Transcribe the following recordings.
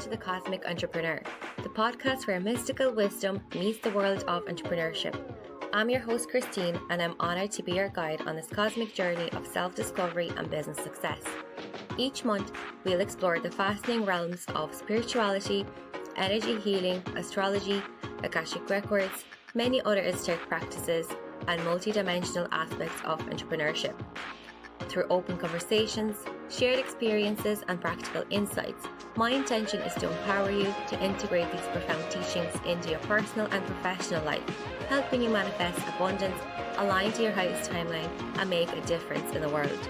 to The Cosmic Entrepreneur, the podcast where mystical wisdom meets the world of entrepreneurship. I'm your host, Christine, and I'm honoured to be your guide on this cosmic journey of self-discovery and business success. Each month, we'll explore the fascinating realms of spirituality, energy healing, astrology, Akashic Records, many other esoteric practices, and multidimensional aspects of entrepreneurship. Through open conversations, shared experiences, and practical insights, my intention is to empower you to integrate these profound teachings into your personal and professional life, helping you manifest abundance, align to your highest timeline, and make a difference in the world.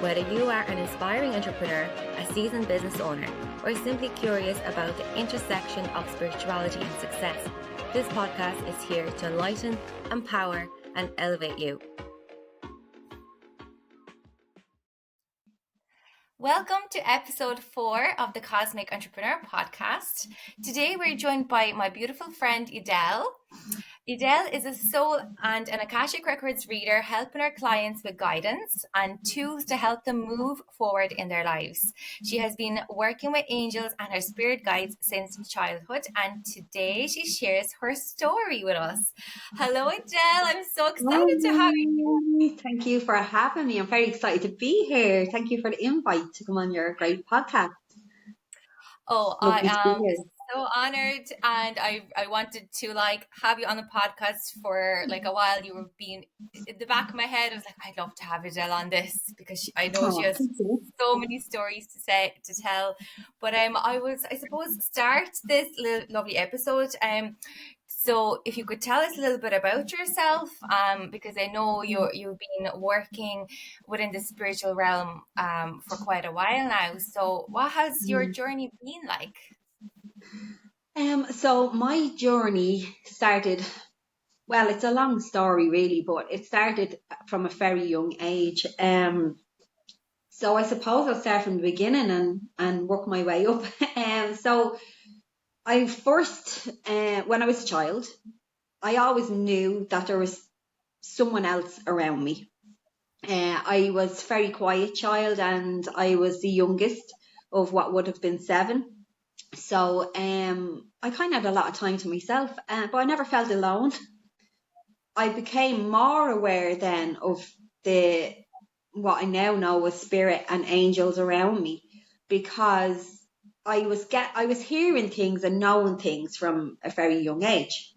Whether you are an inspiring entrepreneur, a seasoned business owner, or simply curious about the intersection of spirituality and success, this podcast is here to enlighten, empower, and elevate you. Welcome to episode 4 of the Cosmic Entrepreneur podcast. Today we're joined by my beautiful friend Edel. Edel is a soul and an Akashic Records Reader, helping her clients with guidance and tools to help them move forward in their lives. She has been working with angels and her spirit guides since childhood, and today she shares her story with us. Hello Edel, I'm so excited to have you. Thank you for having me. I'm very excited to be here. Thank you for the invite to come on your great podcast. Oh, I am so honored, and I wanted to have you on the podcast for a while. You were being in the back of my head. I was like, I'd love to have Edel on this because I know she has so many stories to tell. But I suppose start this lovely episode. So if you could tell us a little bit about yourself, because I know you've been working within the spiritual realm for quite a while now. So what has your journey been like? So my journey started, well, it's a long story really, but it started from a very young age. So I suppose I'll start from the beginning and work my way up. So I first, when I was a child, I always knew that there was someone else around me. I was a very quiet child, and I was the youngest of what would have been 7. So I kind of had a lot of time to myself, but I never felt alone. I became more aware then of what I now know as spirit and angels around me, because I was hearing things and knowing things from a very young age.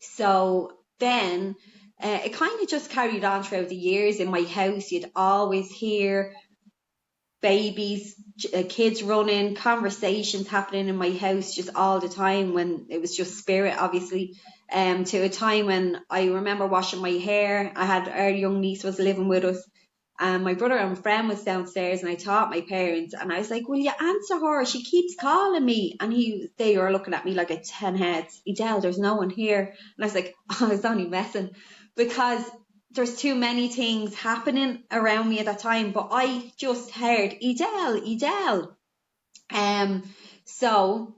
So then it kind of just carried on throughout the years. In my house, you'd always hear babies, kids running, conversations happening in my house just all the time, when it was just spirit, obviously. To a time when I remember washing my hair. Our young niece was living with us, and my brother and friend was downstairs, and I taught my parents, and I was like, will you answer her? She keeps calling me. And they were looking at me like a 10 heads. Edel, there's no one here. And I was like, I was only messing, because there's too many things happening around me at that time. But I just heard Edel. So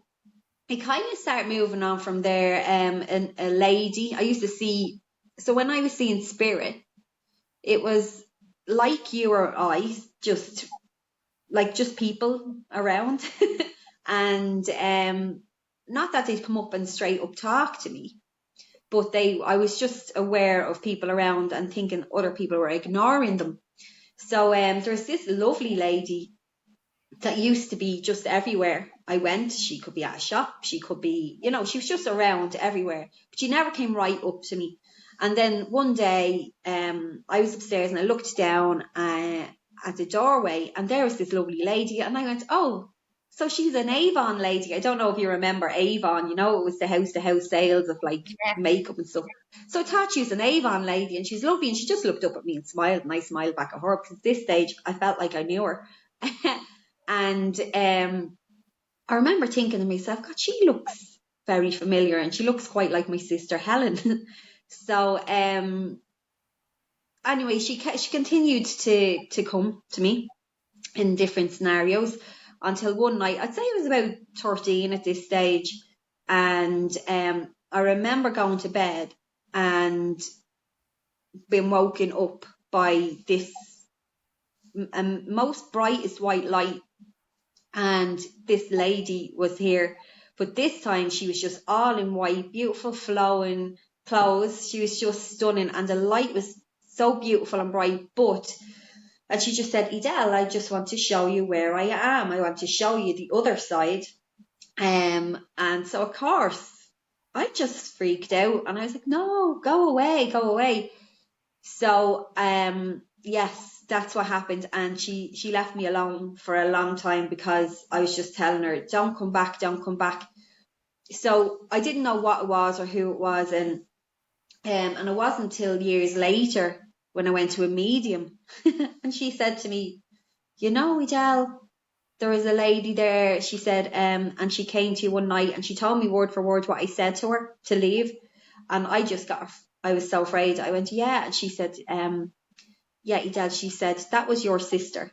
it kind of started moving on from there. And a lady I used to see. So when I was seeing spirit, it was like you or I, just people around. And not that they'd come up and straight up talk to me, but I was just aware of people around and thinking other people were ignoring them. So there's this lovely lady that used to be just everywhere I went. She could be at a shop, she could be, she was just around everywhere, but she never came right up to me. And then one day, I was upstairs and I looked down at the doorway, and there was this lovely lady, and I went, oh, so she's an Avon lady. I don't know if you remember Avon, it was the house-to-house sales of makeup and stuff. So I thought she was an Avon lady, and she's lovely, and she just looked up at me and smiled, and I smiled back at her, because at this stage I felt like I knew her. And I remember thinking to myself, God, she looks very familiar, and she looks quite like my sister Helen. So anyway, she continued to come to me in different scenarios, until one night, I'd say I was about 13 at this stage, and I remember going to bed and being woken up by this most brightest white light, and this lady was here, but this time she was just all in white, beautiful flowing clothes. She was just stunning, and the light was so beautiful and bright. And she just said, Edel, I just want to show you where I am. I want to show you the other side. And so of course I just freaked out, and I was like, no, go away, go away. So yes, that's what happened. And she left me alone for a long time because I was just telling her, don't come back, don't come back. So I didn't know what it was or who it was, and it wasn't until years later when I went to a medium and she said to me, you know, Edel, there was a lady there, she said, and she came to you one night and she told me word for word what I said to her to leave. And I was so afraid. I went, yeah. And she said, yeah, Edel, she said, that was your sister.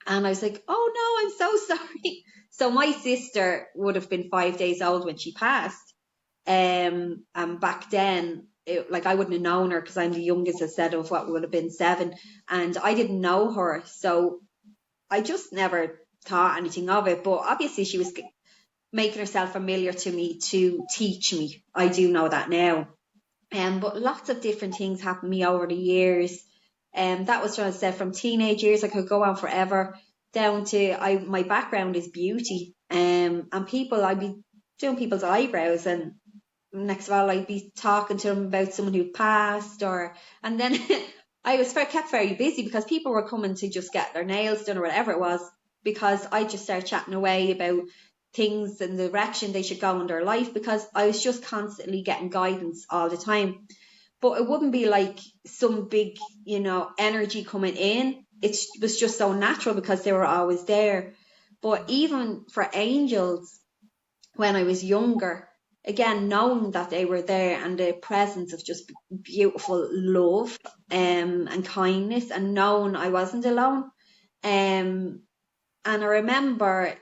And I was like, oh no, I'm so sorry. So my sister would have been 5 days old when she passed. And back then, I wouldn't have known her because I'm the youngest, I said, of what would have been 7. And I didn't know her. So I just never thought anything of it. But obviously she was making herself familiar to me to teach me. I do know that now. But lots of different things happened to me over the years. That was trying to say from teenage years, I could go on forever, down to my background is beauty. And people, I'd be doing people's eyebrows, and next of all I'd be talking to them about someone who passed, and then I was kept very busy because people were coming to just get their nails done or whatever it was, because I just started chatting away about things and the direction they should go in their life, because I was just constantly getting guidance all the time. But it wouldn't be like some big, energy coming in. It was just so natural because they were always there. But even for angels, when I was younger, again, knowing that they were there and the presence of just beautiful love and kindness, and knowing I wasn't alone. And I remember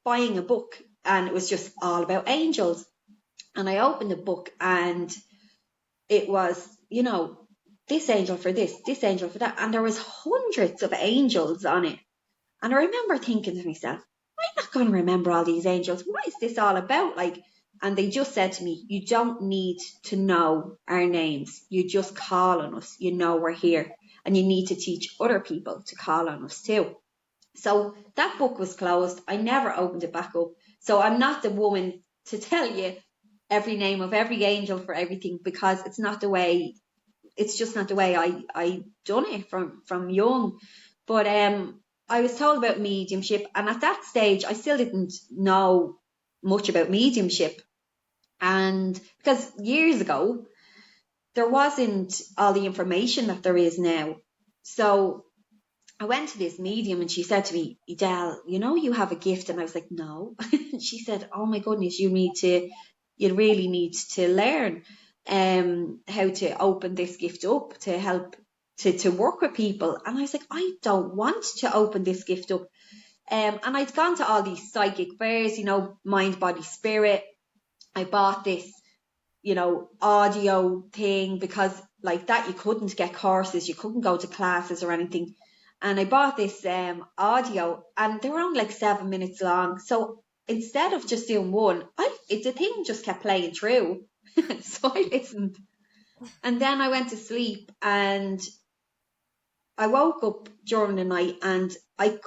buying a book, and it was just all about angels. And I opened the book, and it was, this angel for this angel for that. And there was hundreds of angels on it. And I remember thinking to myself, I'm not going to remember all these angels. What is this all about? And they just said to me, you don't need to know our names. You just call on us. You know we're here. And you need to teach other people to call on us too. So that book was closed. I never opened it back up. So I'm not the woman to tell you every name of every angel for everything, because it's just not the way I done it from young. But I was told about mediumship, and at that stage I still didn't know much about mediumship. And because years ago there wasn't all the information that there is now. So I went to this medium, and she said to me, Edel, you have a gift. And I was like, no. She said, oh my goodness, you really need to learn how to open this gift up to help to work with people. And I was like, I don't want to open this gift up. And I'd gone to all these psychic fairs, mind, body, spirit. I bought this, audio thing, because like that, you couldn't get courses, you couldn't go to classes or anything. And I bought this audio, and they were only like 7 minutes long. So instead of just doing one, the thing just kept playing through. So I listened. And then I went to sleep, and I woke up during the night, and I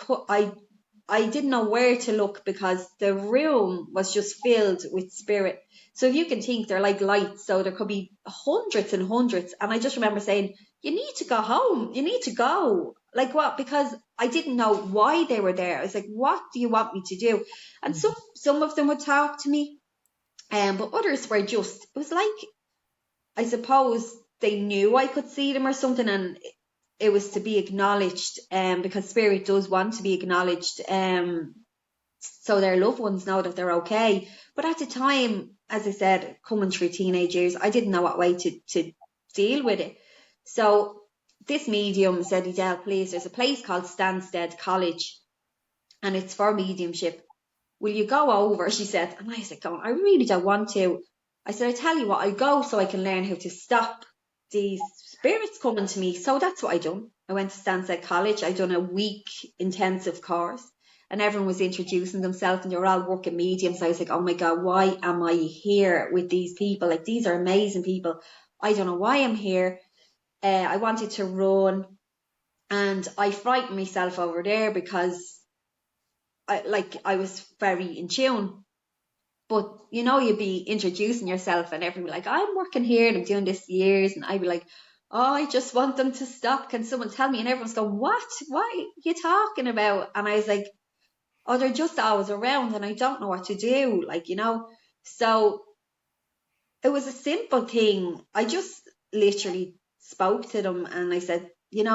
didn't know where to look, because the room was just filled with spirit. So if you can think, they're like lights, so there could be hundreds and hundreds. And I just remember saying, you need to go home. You need to go. Like what? Because I didn't know why they were there. I was like, what do you want me to do? And some of them would talk to me, but others were just, it was like, I suppose they knew I could see them or something, and it was to be acknowledged, because spirit does want to be acknowledged, so their loved ones know that they're okay. But at the time, as I said, coming through teenage years, I didn't know what way to deal with it. So this medium said, Edel, please, there's a place called Stansted College, and it's for mediumship. Will you go over? She said. And I was like, I really don't want to. I said, I tell you what, I'll go so I can learn how to stop these spirits coming to me. So that's what I done. I went to Stansted College. I done a week intensive course, and everyone was introducing themselves and they were all working mediums. I was like, oh my God, why am I here with these people? Like, these are amazing people. I don't know why I'm here. I wanted to run, and I frightened myself over there because I was very in tune. But you'd be introducing yourself and everyone like, I'm working here and I'm doing this years, and I'd be like, oh, I just want them to stop. Can someone tell me? And everyone's going, what are you talking about? And I was like, oh, they're just always around and I don't know what to do. So it was a simple thing. I just literally spoke to them and I said, you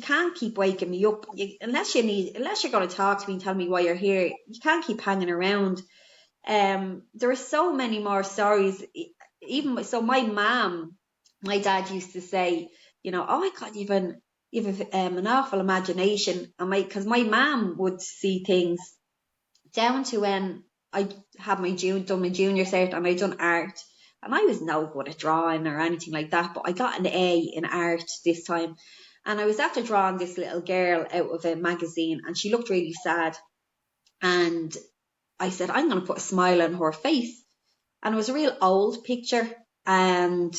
can't keep waking me up unless you're going to talk to me and tell me why you're here. You can't keep hanging around. There are so many more stories. Even so, my dad used to say, oh my God, you've an awful imagination. And because my mom would see things down to when I had done my junior cert and I done art, and I was no good at drawing or anything like that, but I got an A in art this time, and I was after drawing this little girl out of a magazine, and she looked really sad, and I said, I'm going to put a smile on her face, and it was a real old picture, and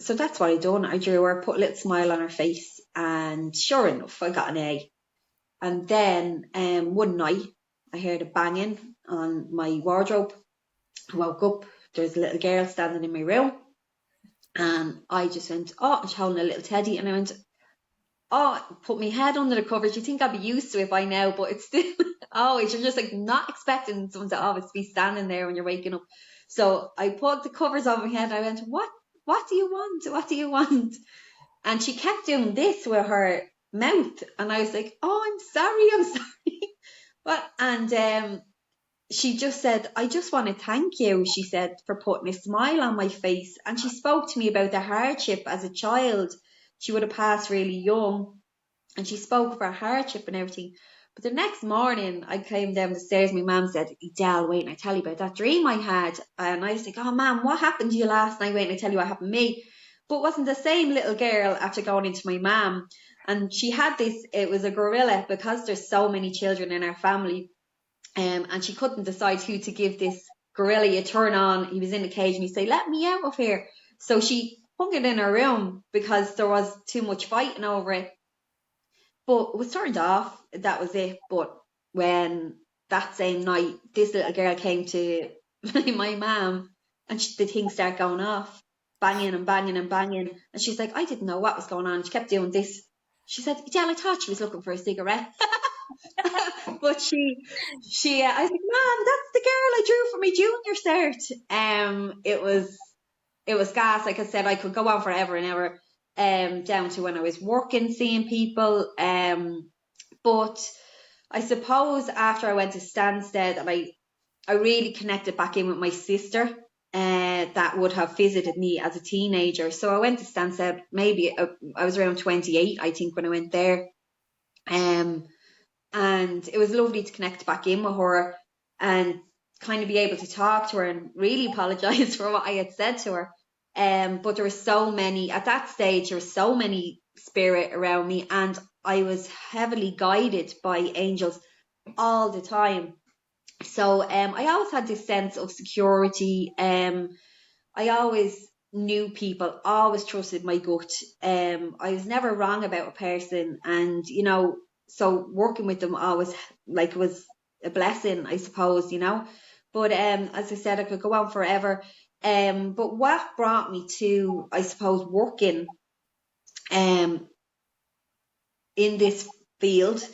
so that's what I done. I drew her, put a little smile on her face, and sure enough, I got an A. And then one night, I heard a banging on my wardrobe. I woke up, there's a little girl standing in my room, and I just went, oh, she's holding a little teddy, and I went, oh, put my head under the covers. You think I'd be used to it by now, but it's still always, you're just like not expecting someone to always be standing there when you're waking up. So I put the covers on my head. I went, what do you want? What do you want? And she kept doing this with her mouth, and I was like, oh, I'm sorry. And she just said, I just want to thank you, she said, for putting a smile on my face. And she spoke to me about the hardship as a child. She would have passed really young, and she spoke of her hardship and everything. But the next morning, I came down the stairs. My mum said, Edel, wait, and I tell you about that dream I had. And I was like, oh, Mum, what happened to you last night? Wait, and I tell you what happened to me. But it wasn't the same little girl after going into my mum. And she had this, it was a gorilla, because there's so many children in our family. And she couldn't decide who to give this gorilla a turn on. He was in the cage and he'd say, let me out of here. So she hung it in her room because there was too much fighting over it. But it was turned off. That was it. But when that same night, this little girl came to my mum, and the thing started going off, banging and banging and banging. And she's like, I didn't know what was going on. She kept doing this. She said, yeah, I thought she was looking for a cigarette. But I was like, Mom, that's the girl I drew for my junior cert. It was gas. Like I said, I could go on forever and ever. Down to when I was working, seeing people. But I suppose after I went to Stansted, and I really connected back in with my sister that would have visited me as a teenager. So I went to Stansted, maybe I was around 28, I think, when I went there. And it was lovely to connect back in with her and kind of be able to talk to her and really apologise for what I had said to her. But there were so many, at that stage, there was so many spirit around me, and I was heavily guided by angels all the time. So I always had this sense of security. I always knew people, always trusted my gut. I was never wrong about a person, and so working with them always was a blessing, I suppose, But as I said, I could go on forever. But what brought me to, I suppose, working in this field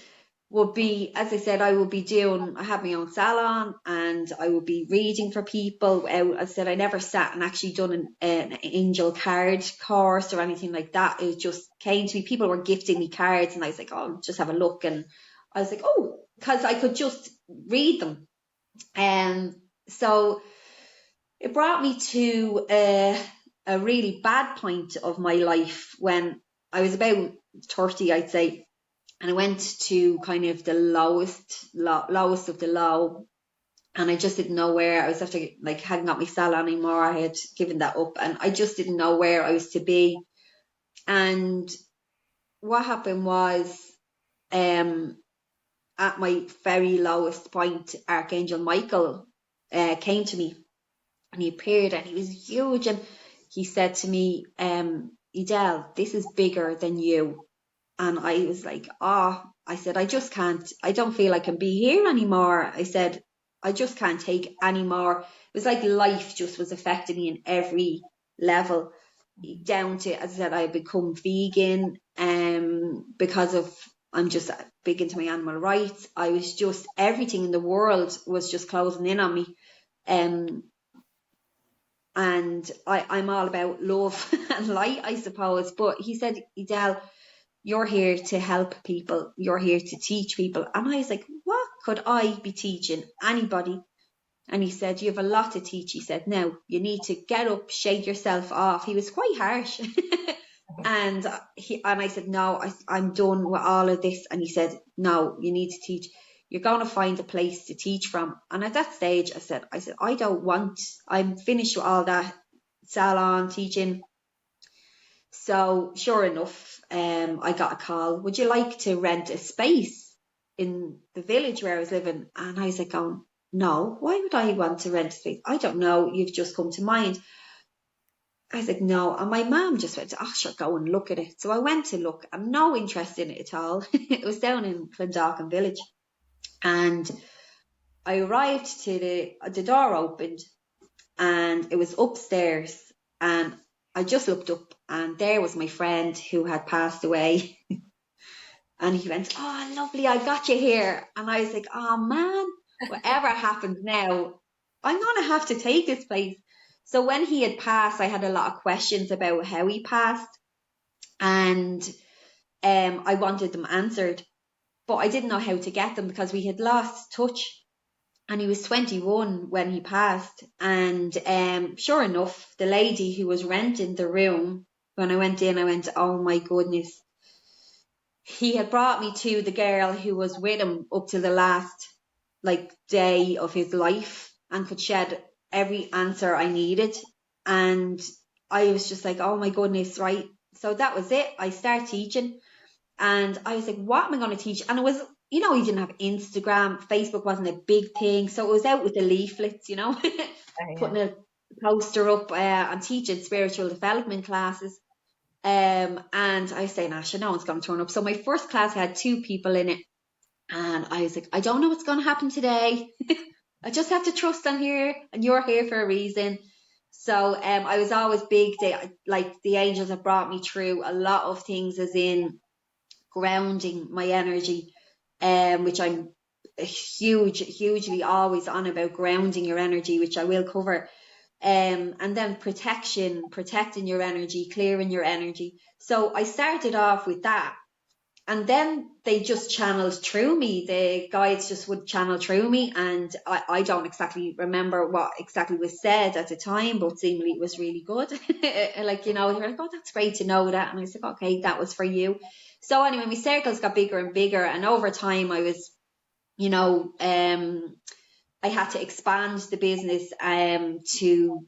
would be, as I said, I have my own salon, and I would be reading for people. As I said, I never sat and actually done an angel card course or anything like that. It just came to me. People were gifting me cards, and I was like, oh, just have a look. And I was like, oh, because I could just read them. So it brought me to a really bad point of my life when I was about 30, I'd say. And I went to kind of the lowest of the low. And I just didn't know where I was after, hadn't got my salon anymore. I had given that up, and I just didn't know where I was to be. And what happened was, at my very lowest point, Archangel Michael came to me, and he appeared, and he was huge, and he said to me, Edel, this is bigger than you. And I was like, I said, I don't feel I can be here anymore. I said, I just can't take any more. It was like life just was affecting me in every level, down to, as I said, I become vegan because of, I'm just big into my animal rights. I was just, everything in the world was just closing in on me. And I'm all about love and light, I suppose. But he said, Edel, you're here to help people. You're here to teach people. And I was like, what could I be teaching anybody? And he said, you have a lot to teach. He said, now you need to get up, shake yourself off. He was quite harsh. And I said, no, I'm done with all of this. And he said, no, you need to teach. You're going to find a place to teach from. And at that stage, I said, I'm finished with all that salon teaching. So sure enough, I got a call. Would you like to rent a space in the village where I was living? And I was like, no, why would I want to rent a space? I don't know. You've just come to mind. I was like, no. And my mum just went, sure, go and look at it. So I went to look. I'm no interest in it at all. It was down in Clondalkin village. And I arrived to the door opened, and it was upstairs, and I just looked up, and there was my friend who had passed away. And he went, oh, lovely, I got you here. And I was like, oh man, whatever happens now, I'm going to have to take this place. So when he had passed, I had a lot of questions about how he passed, and I wanted them answered, but I didn't know how to get them because we had lost touch. And he was 21 when he passed. And sure enough, the lady who was renting the room, when I went in, I went, oh my goodness. He had brought me to the girl who was with him up to the last day of his life, and could shed every answer I needed. And I was just like, oh my goodness, right? So that was it. I started teaching, and I was like, what am I going to teach? And it was, he didn't have Instagram, Facebook wasn't a big thing, so it was out with the leaflets, putting a poster up and teaching spiritual development classes. And I was saying, no one's going to turn up. So my first class had 2 people in it, and I was like, I don't know what's going to happen today. I just have to trust I'm here, and you're here for a reason. So I was always big. The angels have brought me through a lot of things, as in grounding my energy, which I'm hugely always on about, grounding your energy, which I will cover. And then protecting your energy, clearing your energy. So I started off with that. And then they just channeled through me. The guides just would channel through me. And I don't exactly remember what exactly was said at the time, but seemingly it was really good. You're like, oh, that's great to know that. And I was like, okay, that was for you. So anyway, my circles got bigger and bigger. And over time I was, I had to expand the business to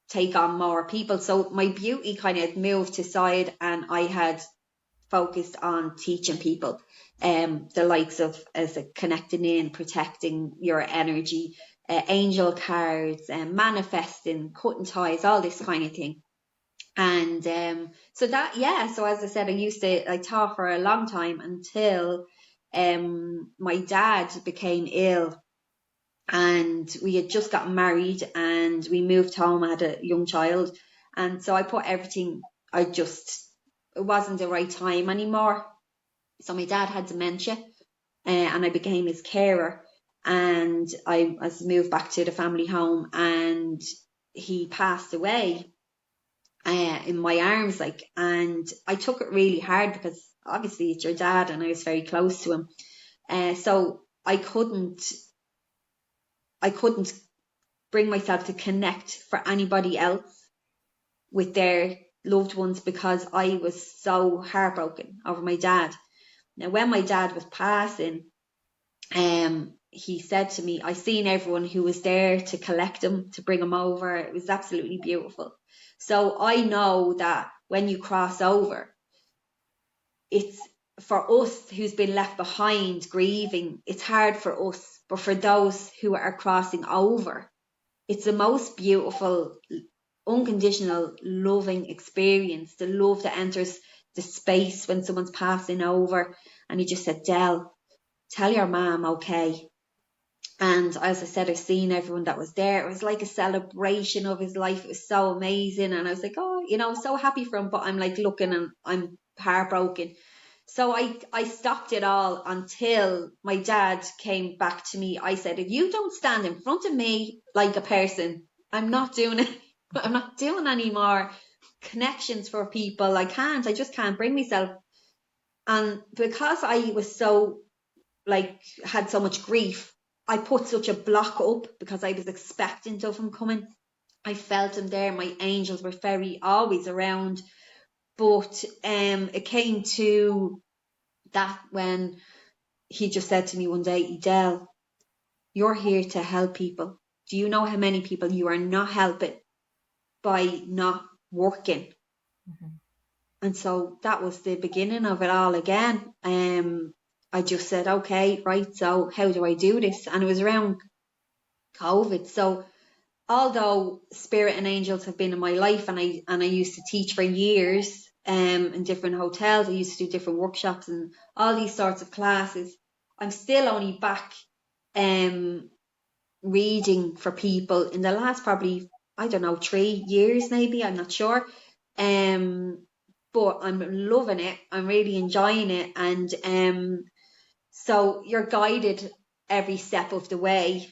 take on more people. So my beauty kind of moved to side, and I had focused on teaching people the likes of connecting in, protecting your energy, angel cards, manifesting, cutting ties, all this kind of thing. And so as I said, I taught for a long time until my dad became ill, and we had just gotten married, and we moved home. I had a young child, and so I put everything, it wasn't the right time anymore. So my dad had dementia, and I became his carer, and I was moved back to the family home, and he passed away in my arms, and I took it really hard because obviously it's your dad, and I was very close to him. So I couldn't bring myself to connect for anybody else with their loved ones, because I was so heartbroken over my dad. Now, when my dad was passing, he said to me, I seen everyone who was there to collect him, to bring him over. It was absolutely beautiful. So I know that when you cross over, it's for us who's been left behind grieving, it's hard for us. But for those who are crossing over, it's the most beautiful, unconditional, loving experience. The love that enters the space when someone's passing over. And he just said, Del, tell your mom, okay. And as I said, I've seen everyone that was there. It was like a celebration of his life. It was so amazing. And I was like, oh, you know, so happy for him. But I'm like looking and I'm heartbroken. So I stopped it all until my dad came back to me. I said, if you don't stand in front of me like a person, I'm not doing it. I'm not doing any more connections for people. I just can't bring myself. And because I was so had so much grief, I put such a block up because I was expectant of him coming. I felt him there. My angels were always around. But it came to that when he just said to me one day, Edel, you're here to help people. Do you know how many people you are not helping by not working? Mm-hmm. And so that was the beginning of it all again. I just said, okay, right, so how do I do this? And it was around COVID. So although spirit and angels have been in my life, and I used to teach for years in different hotels, I used to do different workshops and all these sorts of classes, I'm still only back reading for people in the last probably, I don't know, 3 years maybe, I'm not sure. But I'm loving it. I'm really enjoying it. And so you're guided every step of the way.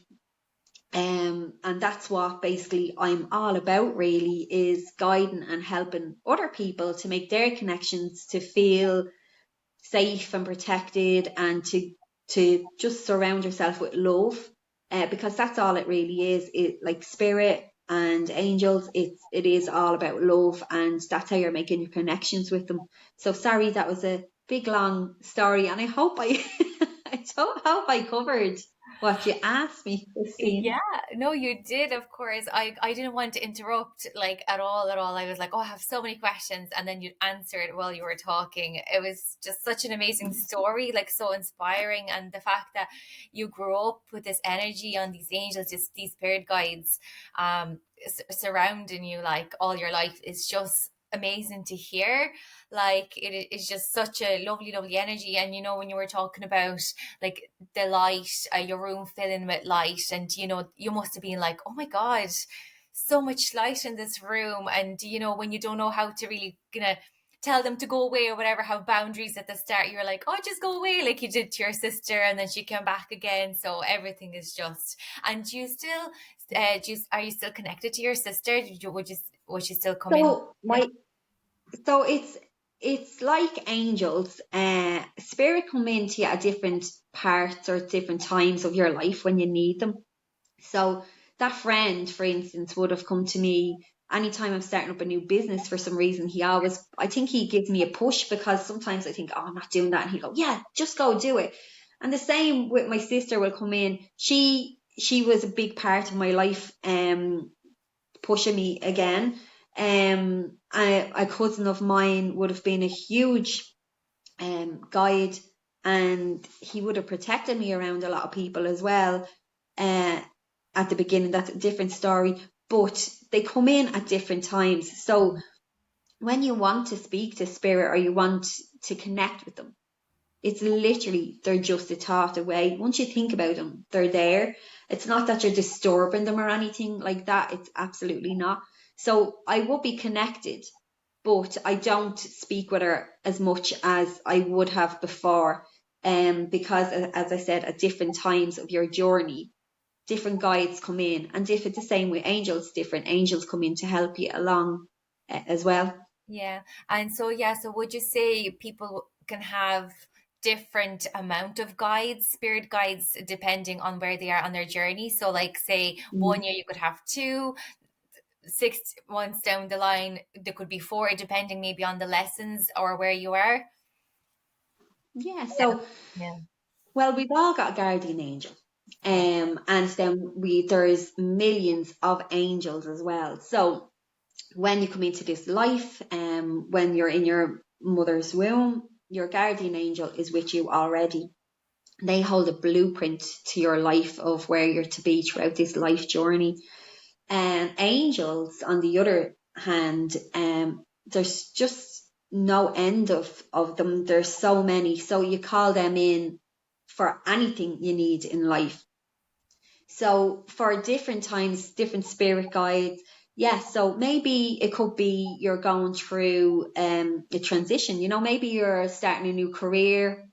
And that's what basically I'm all about, really, is guiding and helping other people to make their connections, to feel safe and protected, and to just surround yourself with love, because that's all it really is. It, like spirit and angels, it is all about love, and that's how you're making your connections with them. So sorry, that was a big long story, and I hope I hope I covered what you asked me, Christine. Yeah, no, you did, of course. I didn't want to interrupt at all. I was like, oh, I have so many questions, and then you answered while you were talking. It was just such an amazing story, like so inspiring, and the fact that you grew up with this energy on these angels, just these spirit guides, surrounding you like all your life is just amazing to hear. Like it is just such a lovely energy. And when you were talking about like the light, your room filling with light, and you must have been like, oh my god, so much light in this room. And when you don't know how to really gonna tell them to go away or whatever, have boundaries at the start, you're like, oh, just go away, like you did to your sister, and then she came back again. So everything is just. And do you still are you still connected to your sister? Would you still come in? So it's like angels. Spirit come into you at different parts or different times of your life when you need them. So that friend, for instance, would have come to me anytime I'm starting up a new business. For some reason, I think he gives me a push, because sometimes I think, oh, I'm not doing that, and he'll go, yeah, just go do it. And the same with my sister will come in. She was a big part of my life, pushing me again. A cousin of mine would have been a huge guide, and he would have protected me around a lot of people as well. At the beginning, that's a different story, but they come in at different times. So when you want to speak to spirit or you want to connect with them, it's literally, they're just a thought away. Once you think about them, they're there. It's not that you're disturbing them or anything like that. It's absolutely not. So I will be connected, but I don't speak with her as much as I would have before. Because, as I said, at different times of your journey, different guides come in, and if it's the same with angels, different angels come in to help you along as well. Yeah. And so would you say people can have different amount of guides, spirit guides, depending on where they are on their journey? So like say 1 year you could have 2, 6 months down the line there could be 4, depending maybe on the lessons or where you are. Yeah. So well, we've all got a guardian angel. And then there's millions of angels as well. So when you come into this life, when you're in your mother's womb, your guardian angel is with you already. They hold a blueprint to your life of where you're to be throughout this life journey. And angels, on the other hand, there's just no end of them. There's so many. So you call them in for anything you need in life. So for different times, different spirit guides. Yes, so maybe it could be you're going through a transition. You know, maybe you're starting a new career,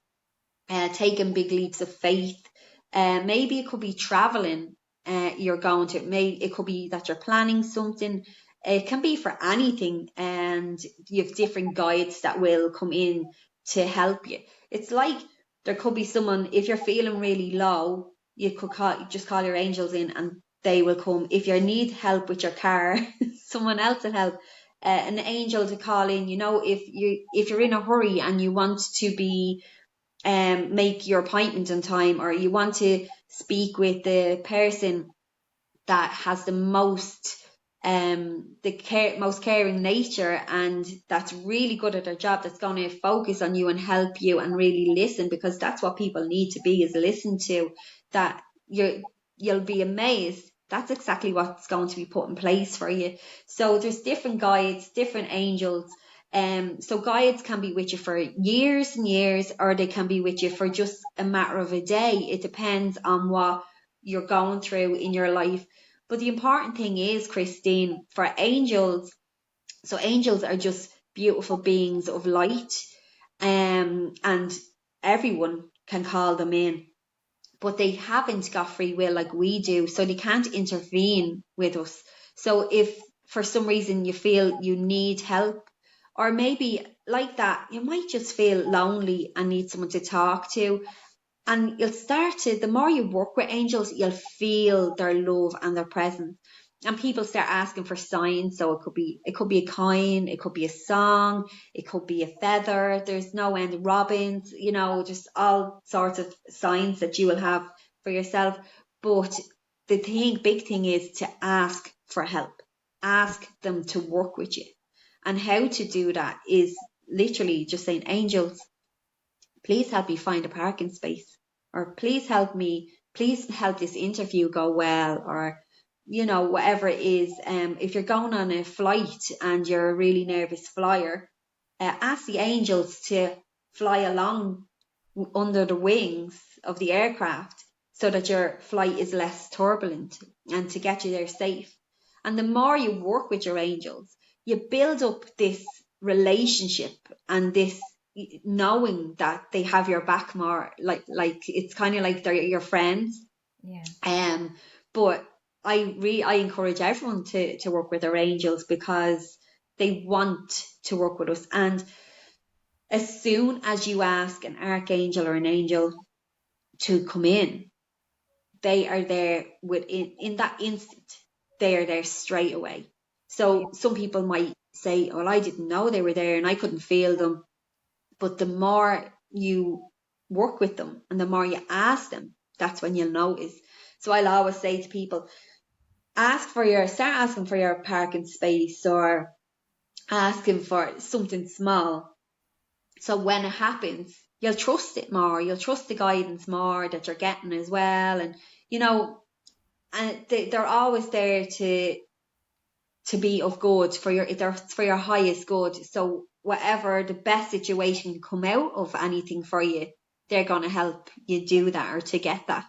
taking big leaps of faith. Maybe it could be traveling. You're going to. Maybe it could be that you're planning something. It can be for anything, and you have different guides that will come in to help you. It's like there could be someone, if you're feeling really low, you could just call your angels in, and they will come. If you need help with your car, someone else will help. An angel to call in. You know, if you're in a hurry and you want to be make your appointment on time, or you want to speak with the person that has the most most caring nature, and that's really good at their job, that's going to focus on you and help you and really listen, because that's what people need to be, is listened to. That you'll be amazed, that's exactly what's going to be put in place for you. So there's different guides, different angels. So guides can be with you for years and years, or they can be with you for just a matter of a day. It depends on what you're going through in your life. But the important thing is, Christine, for angels, so angels are just beautiful beings of light, and everyone can call them in, but they haven't got free will like we do, so they can't intervene with us. So if for some reason you feel you need help, or maybe like that, you might just feel lonely and need someone to talk to, and you'll start to, the more you work with angels, you'll feel their love and their presence. And people start asking for signs. So it could be a coin, it could be a song, it could be a feather. There's no end. Robins, you know, just all sorts of signs that you will have for yourself. But the big thing is to ask for help. Ask them to work with you. And how to do that is literally just saying, angels, please help me find a parking space, or please help this interview go well, or you know, whatever it is. If you're going on a flight and you're a really nervous flyer, ask the angels to fly along under the wings of the aircraft so that your flight is less turbulent and to get you there safe. And the more you work with your angels, you build up this relationship and this knowing that they have your back more, like it's kind of like they're your friends. Yeah. But I encourage everyone to work with their angels, because they want to work with us. And as soon as you ask an archangel or an angel to come in, they are there in that instant. They are there straight away. So some people might say, well, I didn't know they were there and I couldn't feel them. But the more you work with them and the more you ask them, that's when you'll notice. So I'll always say to people, start asking for your parking space, or asking for something small. So when it happens, you'll trust it more. You'll trust the guidance more that you're getting as well. And, you know, and they're always there to be of good for your highest good. So whatever the best situation can come out of anything for you, they're going to help you do that, or to get that.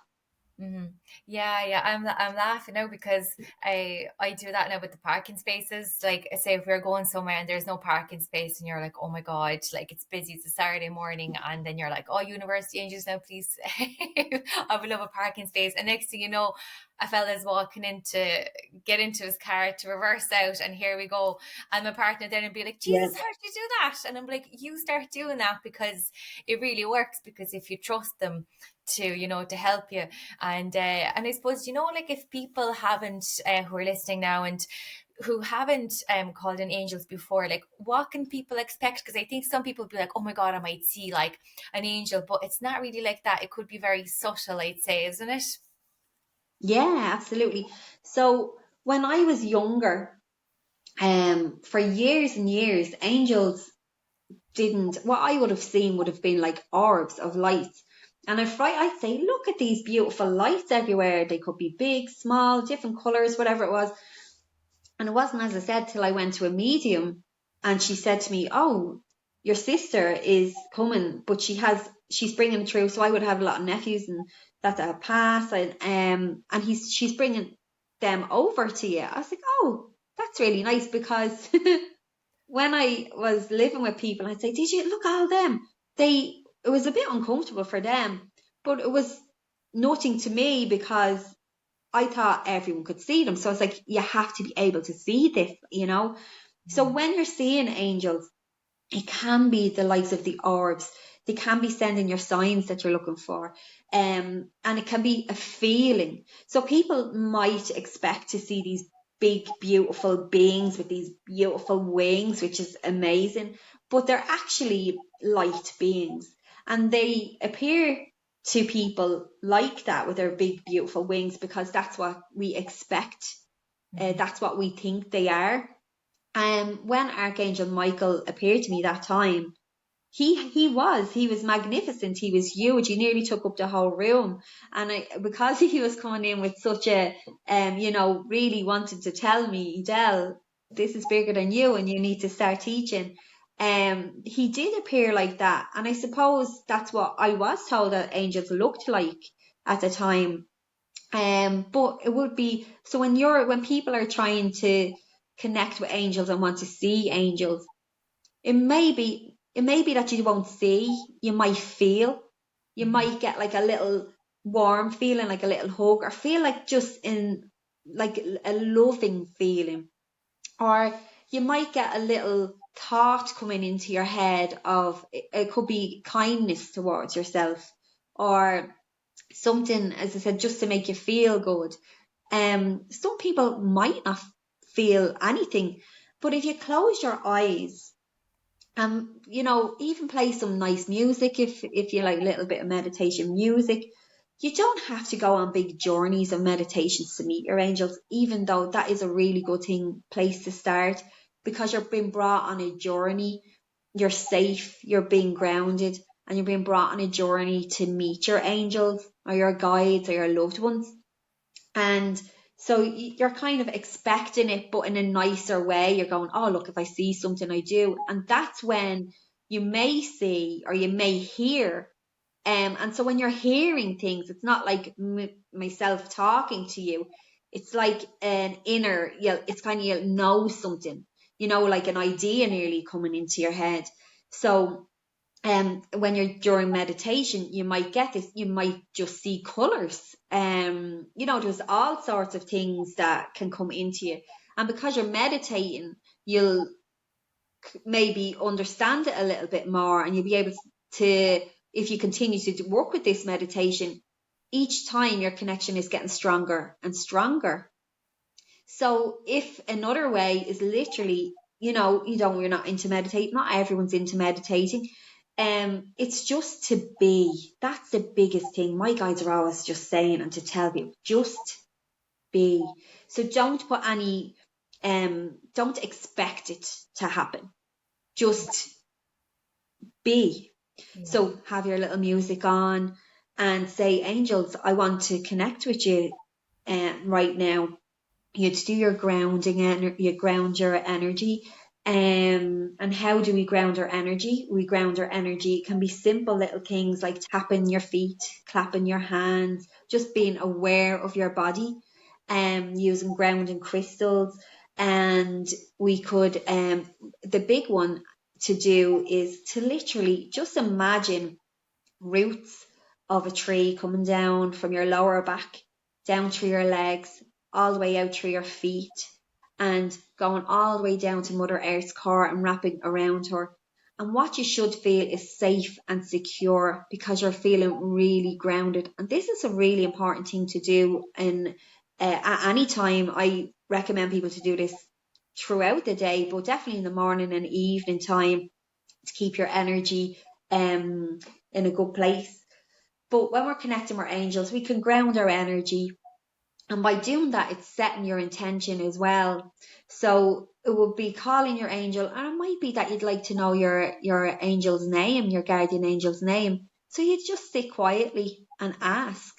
Mm-hmm. Yeah. I'm laughing now because I do that now with the parking spaces. Like, say if we're going somewhere and there's no parking space, and you're like, oh my god, like it's busy, it's a Saturday morning, and then you're like, oh, university angels, now please, I would love a parking space. And next thing you know, a fella's get into his car to reverse out, and here we go. And my partner then would be like, Jesus, how did you do that? And I'm like, you start doing that, because it really works. Because if you trust them to help you. And I suppose, like, if people haven't who are listening now and who haven't called in angels before, like, what can people expect? Because I think some people be like, oh my god, I might see like an angel, but it's not really like that. It could be very subtle, I'd say, isn't it? Yeah, absolutely. So when I was younger, for years and years, angels what I would have seen would have been like orbs of lights. And I'd say, look at these beautiful lights everywhere. They could be big, small, different colours, whatever it was. And it wasn't, as I said, till I went to a medium and she said to me, oh, your sister is coming, but she's bringing it through. So I would have a lot of nephews and that have passed, and she's bringing them over to you. I was like, oh, that's really nice, because when I was living with people, I'd say, did you look at all them? It was a bit uncomfortable for them, but it was nothing to me because I thought everyone could see them. So I was like, you have to be able to see this, So when you're seeing angels, it can be the likes of the orbs. They can be sending your signs that you're looking for. And it can be a feeling. So people might expect to see these big, beautiful beings with these beautiful wings, which is amazing. But they're actually light beings. And they appear to people like that with their big, beautiful wings, because that's what we expect. That's what we think they are. When Archangel Michael appeared to me that time, he was magnificent. He was huge. He nearly took up the whole room. And because he was coming in with such a, really wanted to tell me, Edel, this is bigger than you and you need to start teaching. He did appear like that. And I suppose that's what I was told that angels looked like at the time. But it would be, so when people are trying to connect with angels and want to see angels, it may be that you won't see, you might feel, you might get like a little warm feeling, like a little hug, or feel like just in like a loving feeling, or you might get a little thought coming into your head of, it could be kindness towards yourself, or something, as I said, just to make you feel good. Some people might not feel anything, but if you close your eyes, even play some nice music, if you like a little bit of meditation music, you don't have to go on big journeys of meditations to meet your angels, even though that is a really good place to start, because you're being brought on a journey, you're safe, you're being grounded, and you're being brought on a journey to meet your angels or your guides or your loved ones. And so you're kind of expecting it, but in a nicer way. You're going, oh, look, if I see something, I do. And that's when you may see or you may hear. And so when you're hearing things, it's not like myself talking to you. It's like an inner, it's kind of, you'll know something, like an idea nearly coming into your head. So when you're during meditation, you might get this, you might just see colours. There's all sorts of things that can come into you. And because you're meditating, you'll maybe understand it a little bit more, and you'll be able to, if you continue to work with this meditation, each time your connection is getting stronger and stronger. So if another way is literally, you're not into meditating, not everyone's into meditating. It's just to be. That's the biggest thing. My guides are always just saying, and to tell you, just be. So don't put any, don't expect it to happen. Just be. Yeah. So have your little music on and say, angels, I want to connect with you right now. You do your grounding, you ground your energy. And how do we ground our energy? We ground our energy. It can be simple little things like tapping your feet, clapping your hands, just being aware of your body, using grounding crystals. And we could, the big one to do is to literally just imagine roots of a tree coming down from your lower back, down through your legs, all the way out through your feet, and going all the way down to Mother Earth's core and wrapping around her. And what you should feel is safe and secure, because you're feeling really grounded. And this is a really important thing to do at any time. I recommend people to do this throughout the day, but definitely in the morning and evening time, to keep your energy in a good place. But when we're connecting with angels, we can ground our energy. And by doing that, it's setting your intention as well. So it would be calling your angel, and it might be that you'd like to know your angel's name, your guardian angel's name. So you just sit quietly and ask.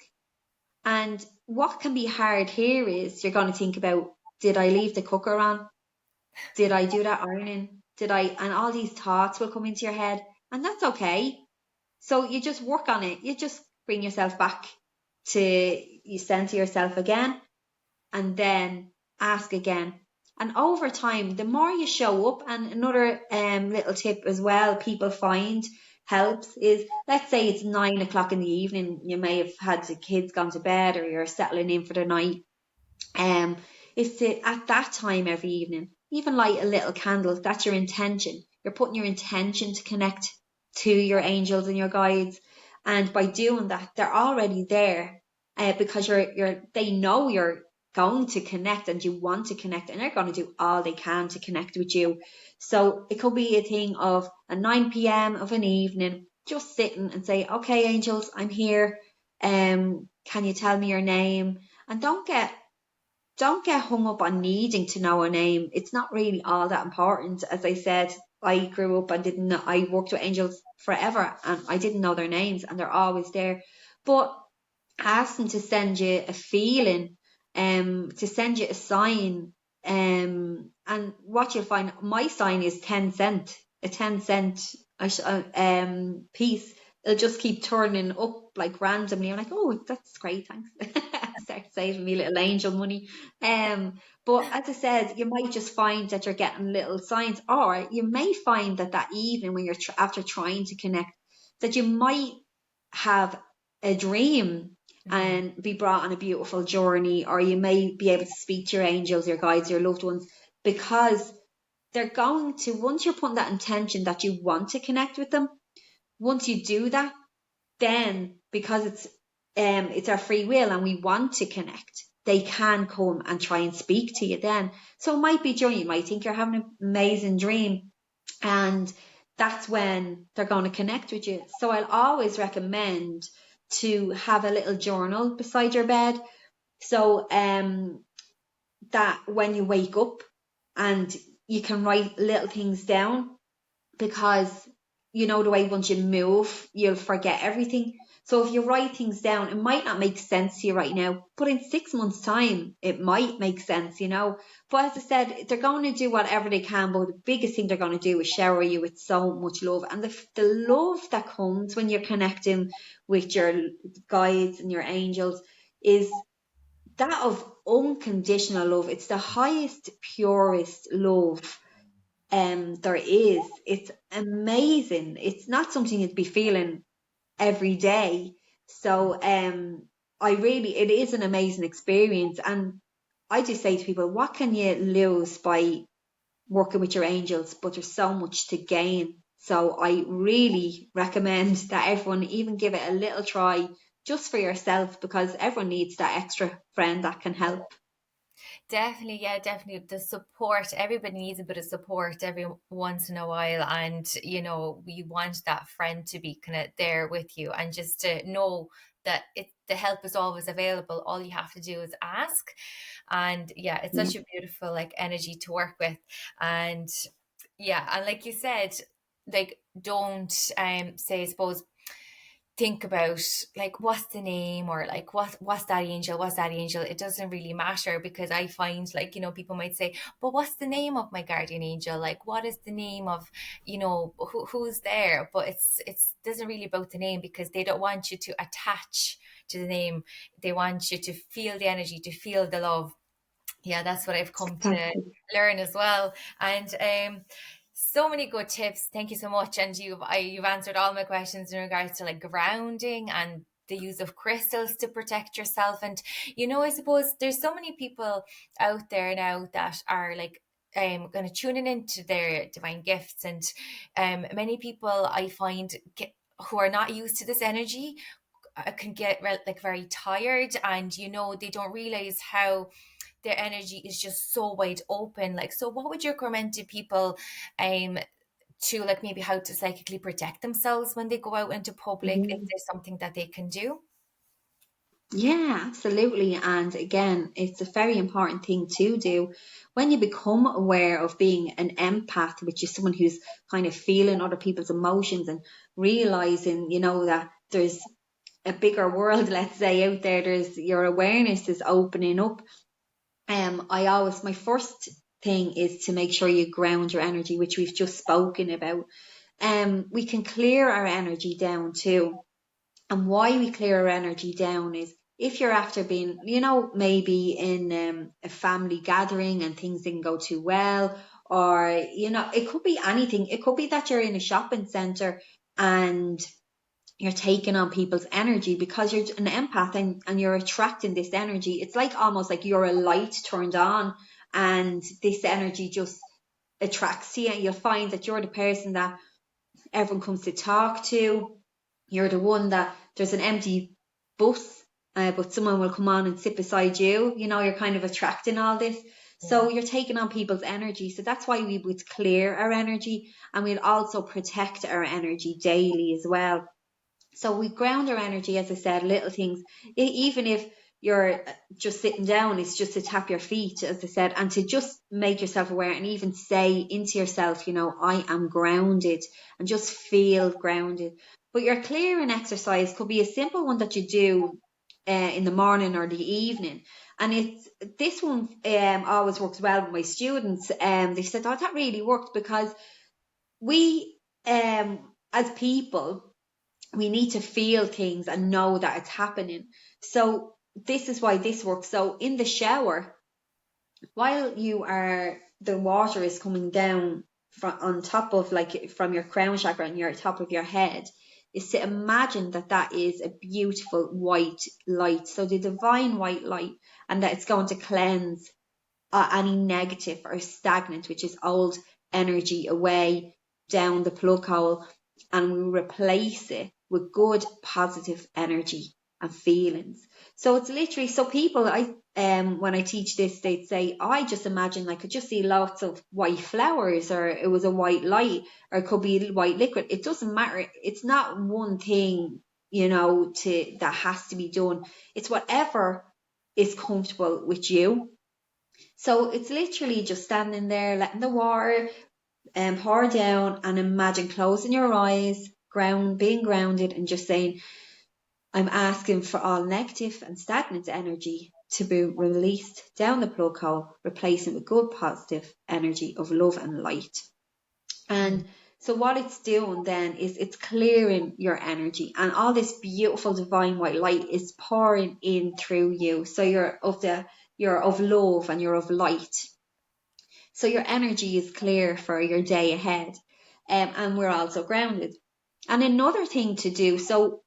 And what can be hard here is you're going to think about, did I leave the cooker on? Did I do that ironing? And all these thoughts will come into your head, and that's okay. So you just work on it. You just bring yourself back to, you center yourself again, and then ask again. And over time, the more you show up, and another little tip as well, people find helps is, let's say it's 9 o'clock in the evening, you may have had the kids gone to bed or you're settling in for the night. Um, is to, at that time every evening, even light a little candle. That's your intention. You're putting your intention to connect to your angels and your guides. And by doing that, they're already there, because they know you're going to connect and you want to connect, and they're going to do all they can to connect with you. So it could be a thing of a 9 p.m. of an evening, just sitting and say, okay, angels, I'm here. Can you tell me your name? And don't get hung up on needing to know a name. It's not really all that important. As I said, I grew up and I worked with angels forever and I didn't know their names, and they're always there. But ask them to send you a feeling, to send you a sign. And what you'll find, my sign is 10 cent, a 10 cent piece. It'll just keep turning up like randomly. I'm like, oh, that's great, thanks. Start saving me little angel money. But as I said, you might just find that you're getting little signs, or you may find that evening when you're after trying to connect, that you might have a dream and be brought on a beautiful journey, or you may be able to speak to your angels, your guides, your loved ones, because they're going to, once you're putting that intention that you want to connect with them, once you do that, then because it's our free will and we want to connect, they can come and try and speak to you then. So it might be during, you might think you're having an amazing dream, and that's when they're going to connect with you. So I'll always recommend to have a little journal beside your bed, so that when you wake up, and you can write little things down, because you know the way once you move, you'll forget everything. So if you write things down, it might not make sense to you right now, but in 6 months' time, it might make sense, you know. But as I said, they're going to do whatever they can, but the biggest thing they're going to do is shower you with so much love. And the love that comes when you're connecting with your guides and your angels is that of unconditional love. It's the highest, purest love there is. It's amazing. It's not something you'd be feeling every day. So it is an amazing experience. And I just say to people, what can you lose by working with your angels? But there's so much to gain. So I really recommend that everyone even give it a little try, just for yourself, because everyone needs that extra friend that can help. Definitely, yeah, definitely. The support, everybody needs a bit of support every once in a while. And, you know, we want that friend to be kind of there with you, and just to know that the help is always available. All you have to do is ask. And yeah, it's Yeah. such a beautiful like energy to work with. And yeah, and like you said, like don't say, I suppose, think about like what's the name, or like what's that angel. It doesn't really matter, because I find, like, you know, people might say, but what's the name of my guardian angel, like what is the name of, you know, who's there. But it's doesn't really about the name, because they don't want you to attach to the name. They want you to feel the energy, to feel the love. Yeah, that's what I've come to learn as well. And so many good tips. Thank you so much. And you've answered all my questions in regards to like grounding and the use of crystals to protect yourself. And, you know, I suppose there's so many people out there now that are like going to tune in into their divine gifts. And many people I find who are not used to this energy can get like very tired, and, you know, they don't realize how their energy is just so wide open. Like, so what would you recommend to people to like maybe how to psychically protect themselves when they go out into public? Is Mhm. there something that they can do? Yeah, absolutely. And again, it's a very important thing to do. When you become aware of being an empath, which is someone who's kind of feeling other people's emotions and realizing, that there's a bigger world, let's say, out there, there's your awareness is opening up. My first thing is to make sure you ground your energy, which we've just spoken about. We can clear our energy down too. And why we clear our energy down is if you're after being, maybe in a family gathering and things didn't go too well, or, it could be anything. It could be that you're in a shopping center and you're taking on people's energy because you're an empath, and you're attracting this energy. It's like almost like you're a light turned on, and this energy just attracts to you. You'll find that you're the person that everyone comes to talk to. You're the one that there's an empty bus, but someone will come on and sit beside you. You're kind of attracting all this. So you're taking on people's energy. So that's why we would clear our energy, and we'll also protect our energy daily as well. So we ground our energy, as I said, little things. Even if you're just sitting down, it's just to tap your feet, as I said, and to just make yourself aware and even say into yourself, I am grounded, and just feel grounded. But your clearing exercise could be a simple one that you do in the morning or the evening. And this one always works well with my students. They said, oh, that really worked, because we, as people, we need to feel things and know that it's happening. So this is why this works. So in the shower, while the water is coming down on top of, like, from your crown chakra and your top of your head, is to imagine that is a beautiful white light. So the divine white light, and that it's going to cleanse any negative or stagnant, which is old energy, away down the plug hole, and we replace it with good positive energy and feelings. So it's literally, so people, when I teach this, they'd say, I just imagine I could just see lots of white flowers, or it was a white light, or it could be white liquid. It doesn't matter. It's not one thing, that has to be done. It's whatever is comfortable with you. So it's literally just standing there, letting the water pour down, and imagine closing your eyes, being grounded, and just saying, I'm asking for all negative and stagnant energy to be released down the plug hole, replacing with good positive energy of love and light. And so what it's doing then is it's clearing your energy, and all this beautiful divine white light is pouring in through you. So you're of love and you're of light. So your energy is clear for your day ahead. And we're also grounded. And another thing to do, so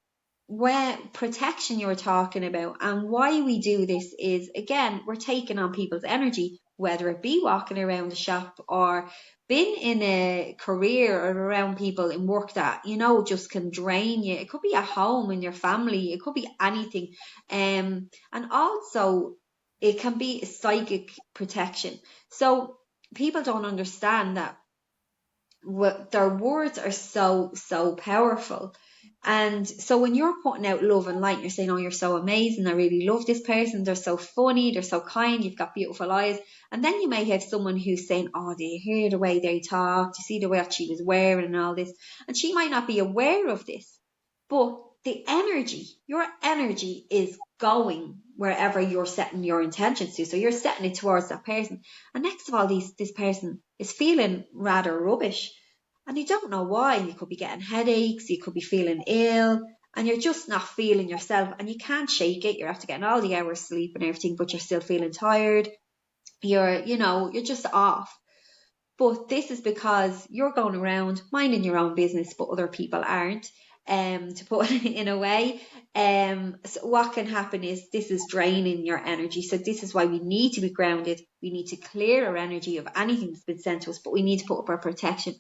where protection you were talking about, and why we do this is, again, we're taking on people's energy, whether it be walking around the shop or being in a career or around people in work that, just can drain you. It could be at home, in your family, it could be anything. And also it can be a psychic protection. So people don't understand that their words are so powerful. And so when you're putting out love and light, you're saying, oh, you're so amazing, I really love this person, they're so funny, they're so kind, you've got beautiful eyes. And then you may have someone who's saying, oh, do you hear the way they talk, do you see the way she was wearing and all this? And she might not be aware of this, but the energy, your energy is going wherever you're setting your intentions to. So you're setting it towards that person. And next of all, this person is feeling rather rubbish. And you don't know why. You could be getting headaches, you could be feeling ill, and you're just not feeling yourself, and you can't shake it. You're after getting all the hours sleep and everything, but you're still feeling tired. You're just off. But this is because you're going around minding your own business, but other people aren't. To put it in a way. So what can happen is this is draining your energy. So this is why we need to be grounded. We need to clear our energy of anything that's been sent to us, but we need to put up our protection.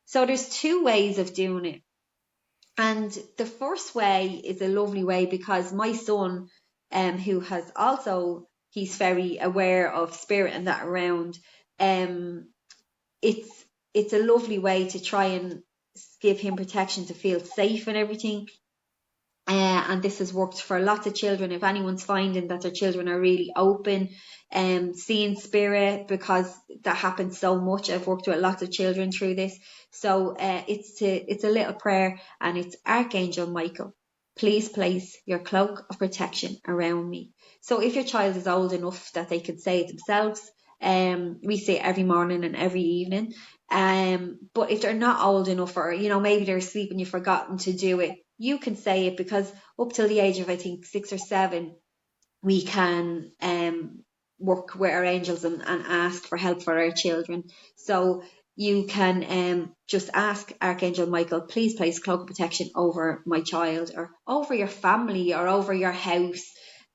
So there's two ways of doing it. And the first way is a lovely way, because my son, who has also, he's very aware of spirit and that around, it's a lovely way to try and give him protection, to feel safe and everything. And this has worked for lots of children. If anyone's finding that their children are really open, seeing spirit, because that happens so much. I've worked with lots of children through this. So it's a little prayer, and it's Archangel Michael, please place your cloak of protection around me. So if your child is old enough that they can say it themselves, we say it every morning and every evening. But if they're not old enough, or maybe they're asleep and you've forgotten to do it, you can say it, because up till the age of, I think, 6 or 7, we can work with our angels and ask for help for our children. So you can just ask Archangel Michael, please place cloak of protection over my child, or over your family, or over your house.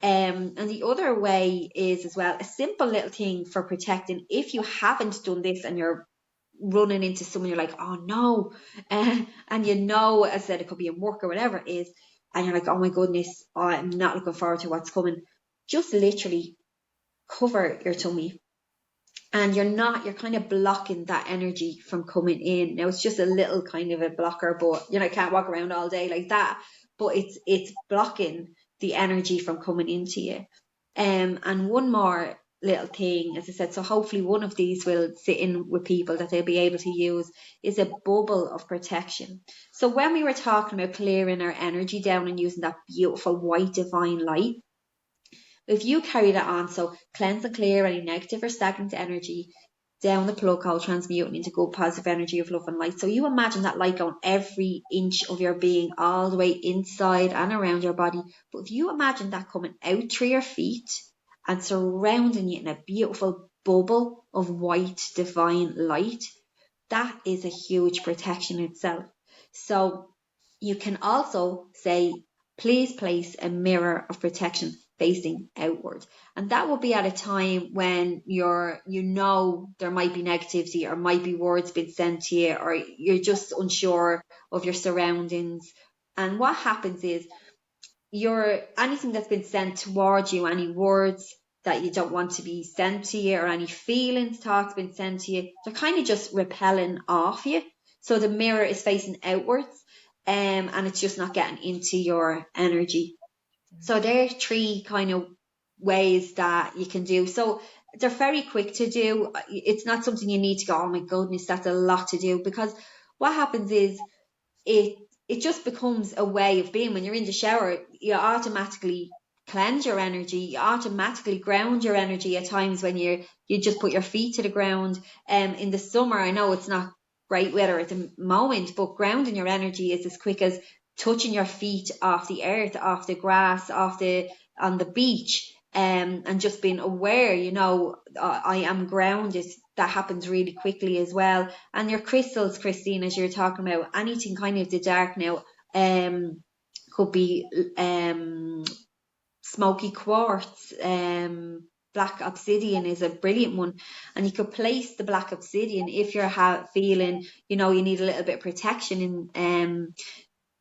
And the other way is, as well, a simple little thing for protecting. If you haven't done this and you're running into someone, you're like, oh no, and as I said, it could be in work or whatever it is, and you're like, oh my goodness, I'm not looking forward to what's coming. Just literally cover your tummy, and you're kind of blocking that energy from coming in. Now, it's just a little kind of a blocker, but I can't walk around all day like that, but it's blocking the energy from coming into you. And one more little thing, as I said, so hopefully one of these will sit in with people that they'll be able to use, is a bubble of protection. So when we were talking about clearing our energy down and using that beautiful white divine light, if you carry that on, so cleanse and clear any negative or stagnant energy down the plug hole, transmuting into good positive energy of love and light. So you imagine that light going every inch of your being, all the way inside and around your body. But if you imagine that coming out through your feet and surrounding you in a beautiful bubble of white divine light, that is a huge protection itself. So you can also say, please place a mirror of protection facing outward. And that will be at a time when there might be negativity, or might be words being sent to you, or you're just unsure of your surroundings. And what happens is, anything that's been sent towards you, any words that you don't want to be sent to you, or any feelings, thoughts been sent to you, they're kind of just repelling off you. So the mirror is facing outwards, and it's just not getting into your energy. So there are 3 kind of ways that you can do. So they're very quick to do. It's not something you need to go, oh my goodness, that's a lot to do, because what happens is it just becomes a way of being. When you're in the shower, you automatically cleanse your energy, you automatically ground your energy at times when you just put your feet to the ground. In the summer, I know it's not great weather at the moment, but grounding your energy is as quick as touching your feet off the earth, off the grass, on the beach, and just being aware, I am grounded. That happens really quickly as well. And your crystals, Christine, as you're talking about, anything kind of the dark now, could be smoky quartz, black obsidian is a brilliant one, and you could place the black obsidian if you're feeling you need a little bit of protection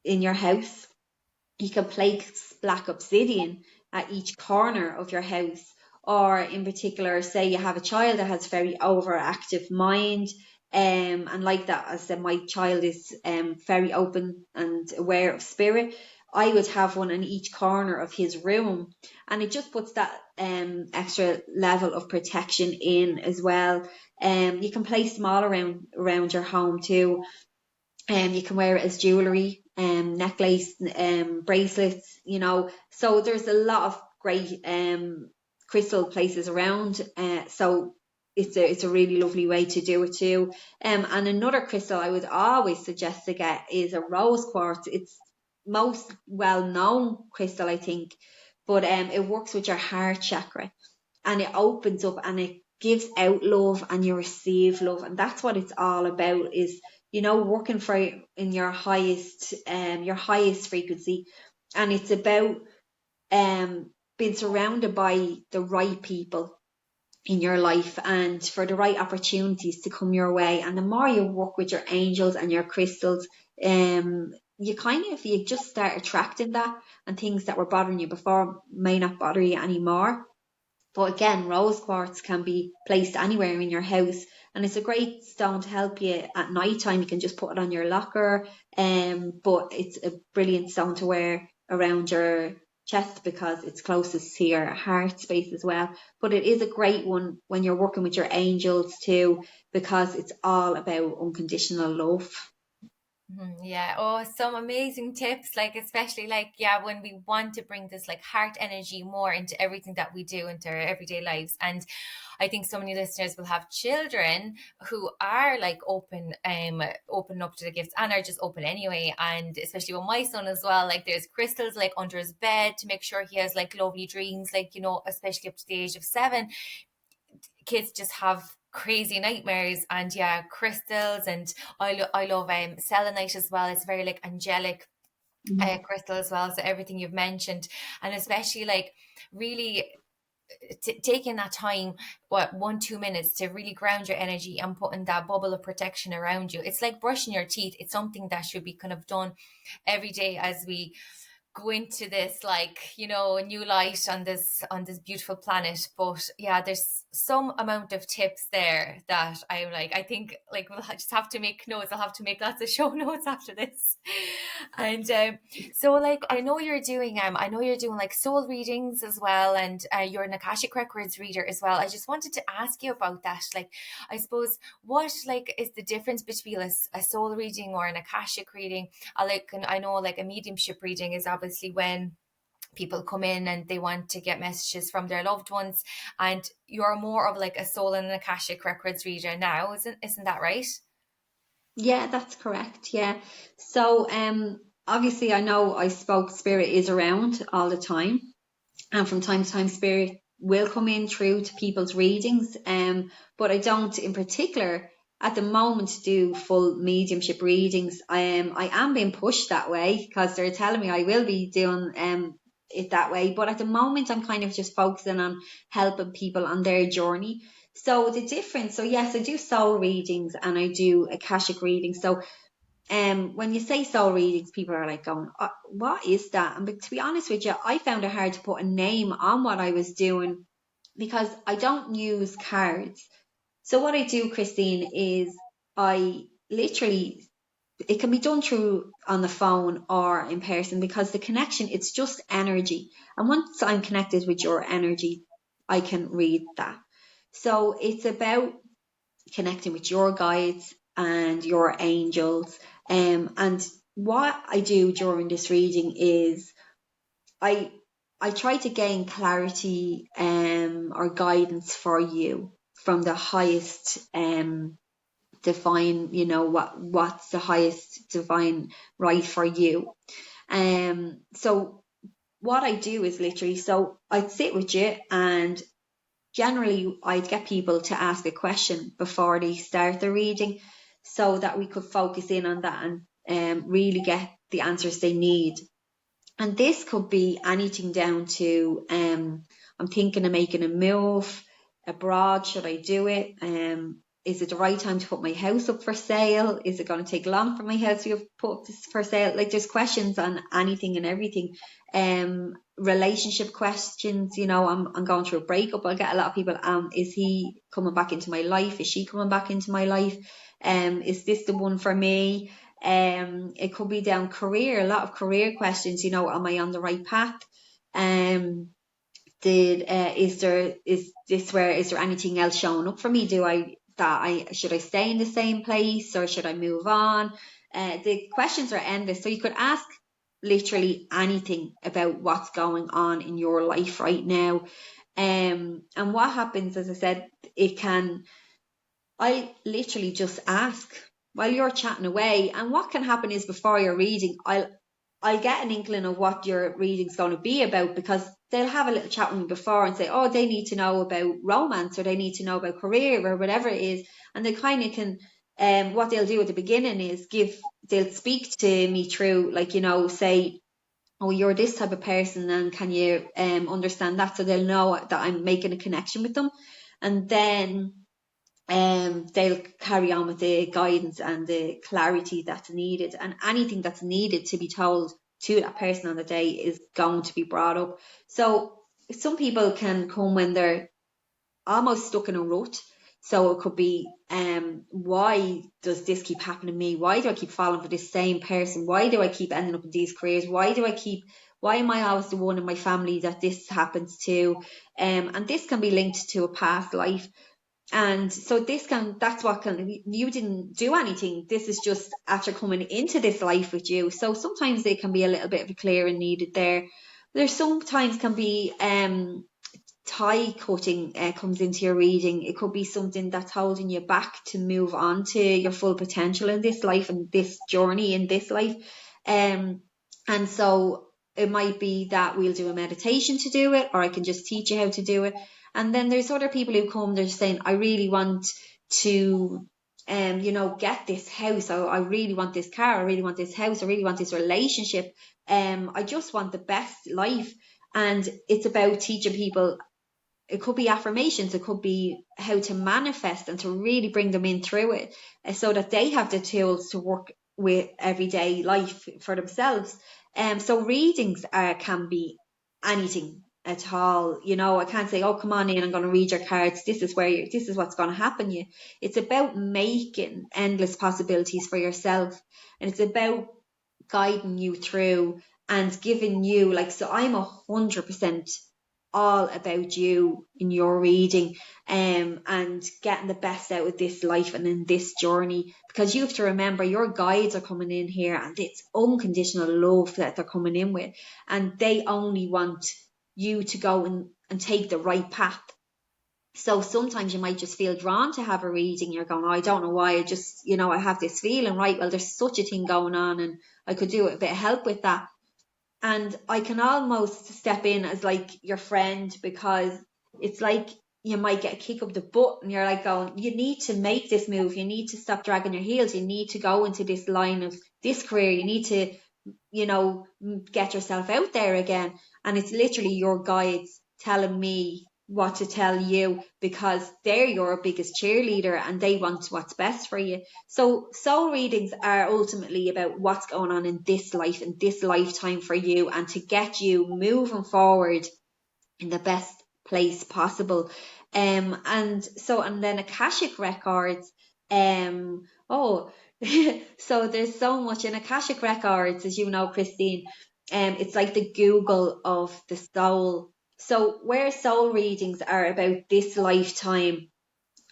in your house. You can place black obsidian at each corner of your house. Or in particular, say you have a child that has very overactive mind, and like that, as I said, my child is very open and aware of spirit. I would have one in each corner of his room, and it just puts that extra level of protection in as well. You can place them all around your home too. You can wear it as jewellery, necklace, bracelets, so there's a lot of great crystal places around, so it's a really lovely way to do it too. And another crystal I would always suggest to get is a rose quartz. It's most well-known crystal, I think, but it works with your heart chakra, and it opens up and it gives out love, and you receive love. And that's what it's all about, is working in your highest frequency. And it's about being surrounded by the right people in your life, and for the right opportunities to come your way. And the more you work with your angels and your crystals, you just start attracting that, and things that were bothering you before may not bother you anymore. But again, rose quartz can be placed anywhere in your house, and it's a great stone to help you at night time. You can just put it on your locker, but it's a brilliant stone to wear around your chest because it's closest to your heart space as well. But it is a great one when you're working with your angels too, because it's all about unconditional love. Yeah. Oh, some amazing tips. Like, especially like, yeah, when we want to bring this like heart energy more into everything that we do into our everyday lives. And I think so many listeners will have children who are like open up to the gifts and are just open anyway. And especially with my son as well, like there's crystals like under his bed to make sure he has like lovely dreams, like, you know, especially up to the age of 7. Kids just have crazy nightmares. And yeah, crystals. And I love selenite as well. It's very like angelic crystal as well, so everything you've mentioned. And especially like really taking that time, what, 1-2 minutes to really ground your energy and putting that bubble of protection around you. It's like brushing your teeth. It's something that should be kind of done every day as we go into this, like, you know, new light on this beautiful planet. But yeah, there's some amount of tips there that I'm like, I think like we'll just have to make notes. I'll have to make lots of show notes after this. And so like I know you're doing like soul readings as well, and you're an Akashic Records reader as well. I just wanted to ask you about that. Like, I suppose, what like is the difference between a soul reading or an Akashic reading? I know like a mediumship reading is obviously when people come in and they want to get messages from their loved ones, and you're more of like a soul and an Akashic Records reader now, isn't that right? Yeah, that's correct. Yeah. So, obviously, I know I spoke spirit is around all the time, and from time to time, spirit will come in through to people's readings. But I don't, in particular, at the moment, do full mediumship readings. I am being pushed that way because they're telling me I will be doing it that way. But at the moment, I'm kind of just focusing on helping people on their journey. So the difference, so yes, I do soul readings and I do Akashic readings. So when you say soul readings, people are like going, what is that? And but to be honest with you, I found it hard to put a name on what I was doing because I don't use cards. So what I do, Christine, is I literally, it can be done through on the phone or in person because the connection, it's just energy. And once I'm connected with your energy, I can read that. So it's about connecting with your guides and your angels. And what I do during this reading is I I try to gain clarity or guidance for you from the highest divine, you know, what's the highest divine right for you. So what I do is literally, so I'd sit with you and generally I'd get people to ask a question before they start the reading so that we could focus in on that and really get the answers they need. And this could be anything down to I'm thinking of making a move abroad. Should I do it? Is it the right time to put my house up for sale? Is it going to take long for my house to put up for sale? Like, there's questions on anything and everything. Relationship questions, you know, I'm going through a breakup. I'll get a lot of people, is he coming back into my life? Is she coming back into my life? Is this the one for me? It could be down career, a lot of career questions, you know, am I on the right path? Is there anything else showing up for me? Should I stay in the same place or should I move on? The questions are endless. So you could ask literally anything about what's going on in your life right now. And what happens, as I said, I literally just ask while you're chatting away. And what can happen is before your reading, I'll get an inkling of what your reading's going to be about because they'll have a little chat with me before and say, oh, they need to know about romance or they need to know about career or whatever it is. And they kind of can, what they'll do at the beginning is they'll speak to me through, like, you know, say, oh, you're this type of person and can you understand that? So they'll know that I'm making a connection with them. And then they'll carry on with the guidance and the clarity that's needed, and anything that's needed to be told to that person on the day is going to be brought up. So some people can come when they're almost stuck in a rut. So it could be, why does this keep happening to me? Why do I keep falling for this same person? Why do I keep ending up in these careers? Why Why am I always the one in my family that this happens to? And this can be linked to a past life. And so that's what you didn't do anything. This is just after coming into this life with you. So sometimes they can be a little bit of a clearing needed there. There sometimes can be tie cutting comes into your reading. It could be something that's holding you back to move on to your full potential in this life and this journey in this life. And so it might be that we'll do a meditation to do it, or I can just teach you how to do it. And then there's other people who come, they're saying, I really want to, get this house. I really want this car. I really want this house. I really want this relationship. I just want the best life. And it's about teaching people. It could be affirmations. It could be how to manifest and to really bring them in through it, so that they have the tools to work with everyday life for themselves. So readings can be anything at all. I can't say, oh, come on in, I'm going to read your cards. This is what's going to happen. It's about making endless possibilities for yourself, and it's about guiding you through and giving you, so I'm 100% all about you in your reading, and getting the best out of this life and in this journey, because you have to remember your guides are coming in here, and it's unconditional love that they're coming in with, and they only want you to go and take the right path. So sometimes you might just feel drawn to have a reading. You're going, oh, I don't know why, I just, I have this feeling, right? Well, there's such a thing going on, and I could do a bit of help with that. And I can almost step in as like your friend, because it's like you might get a kick up the butt and you're like going, you need to make this move. You need to stop dragging your heels. You need to go into this line of this career. You need to, get yourself out there again. And it's literally your guides telling me what to tell you, because they're your biggest cheerleader and they want what's best for you. So soul readings are ultimately about what's going on in this life, in this lifetime for you, and to get you moving forward in the best place possible. And then Akashic Records, so there's so much in Akashic Records, as you know, Christine. It's like the Google of the soul. So where soul readings are about this lifetime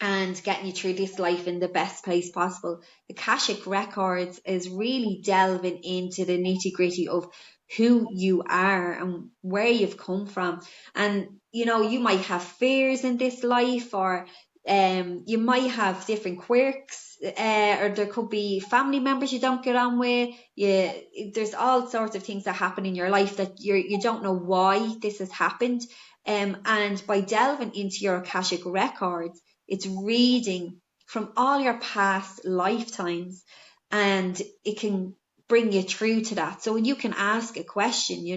and getting you through this life in the best place possible, Akashic Records is really delving into the nitty-gritty of who you are and where you've come from. And you might have fears in this life, or you might have different quirks, or there could be family members you don't get on with. There's all sorts of things that happen in your life that you don't know why this has happened. And by delving into your Akashic Records, it's reading from all your past lifetimes, and it can bring you through to that. So when you can ask a question,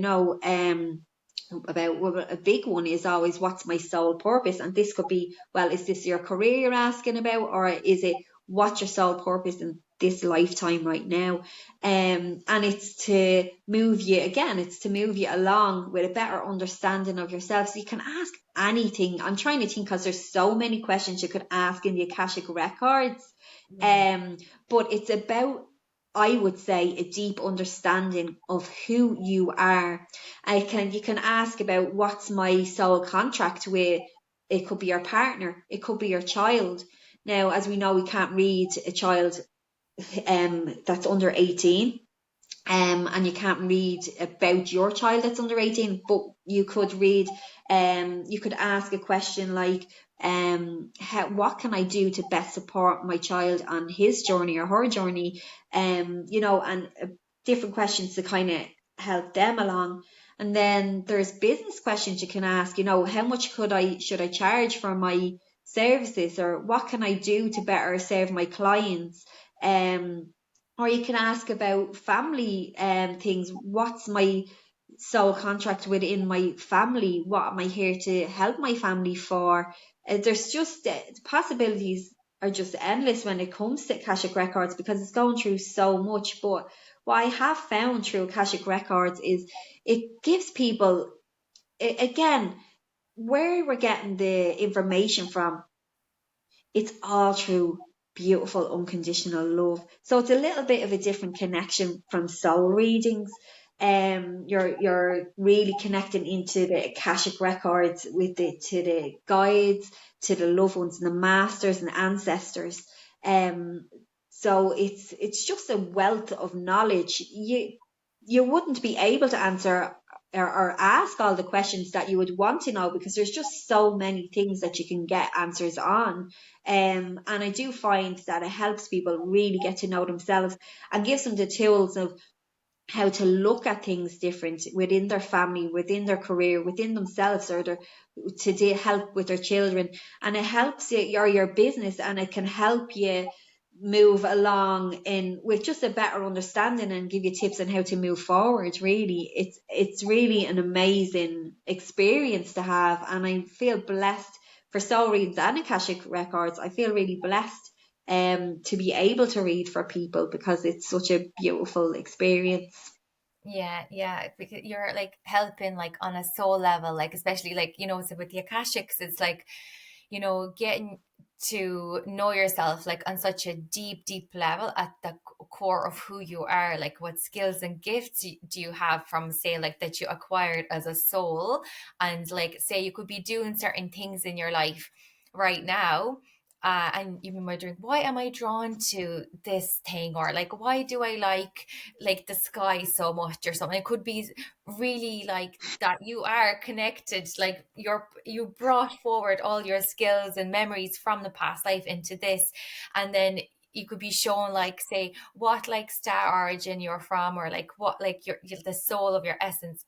about a big one is always, what's my soul purpose? And this could be, well, is this your career you're asking about, or is it what's your soul purpose in this lifetime right now? And it's to move you along with a better understanding of yourself. So you can ask anything. I'm trying to think, because there's so many questions you could ask in the Akashic Records. But it's about, I would say, a deep understanding of who you are. You can ask about, what's my soul contract with? It could be your partner, it could be your child. Now, as we know, we can't read a child that's under 18, and you can't read about your child that's under 18, but you could read, you could ask a question like, what can I do to best support my child on his journey or her journey? And different questions to kind of help them along. And then there's business questions you can ask, how much should I charge for my services, or what can I do to better serve my clients? Or you can ask about family things. What's my soul contract within my family? What am I here to help my family for? There's just possibilities are just endless when it comes to Akashic Records, because it's going through so much. But what I have found through Akashic Records is it gives people, again, where we're getting the information from, it's all through beautiful unconditional love. So it's a little bit of a different connection from soul readings. You're really connecting into the Akashic records with to the guides, to the loved ones, and the masters and the ancestors. So it's just a wealth of knowledge. You wouldn't be able to answer or ask all the questions that you would want to know, because there's just so many things that you can get answers on. And I do find that it helps people really get to know themselves and gives them the tools of how to look at things different within their family, within their career, within themselves, or help with their children. And it helps your business, and it can help you move along in with just a better understanding and give you tips on how to move forward. Really, it's really an amazing experience to have, and I feel blessed for soul readings and Akashic records. I feel really blessed to be able to read for people, because it's such a beautiful experience. Yeah, because you're like helping like on a soul level, like especially like, you know, so with the Akashics, it's like, you know, getting to know yourself like on such a deep level at the core of who you are, like what skills and gifts do you have from, say, like that you acquired as a soul. And like, say you could be doing certain things in your life right now, and you've been wondering, why am I drawn to this thing, or like why do I like the sky so much or something. It could be really like that you are connected, like you brought forward all your skills and memories from the past life into this, and then you could be shown like, say, what like star origin you're from, or like what like your the soul of your essence,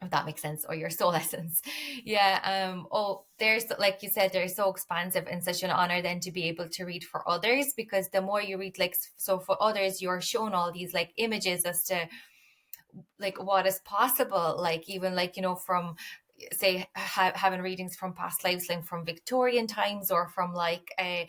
if that makes sense, or your soul essence. Yeah. Oh, there's, like you said, they're so expansive, and such an honor then to be able to read for others, because the more you read, like, so for others you're shown all these like images as to like what is possible, like even like, you know, from, say, having readings from past lives, like from Victorian times, or from like a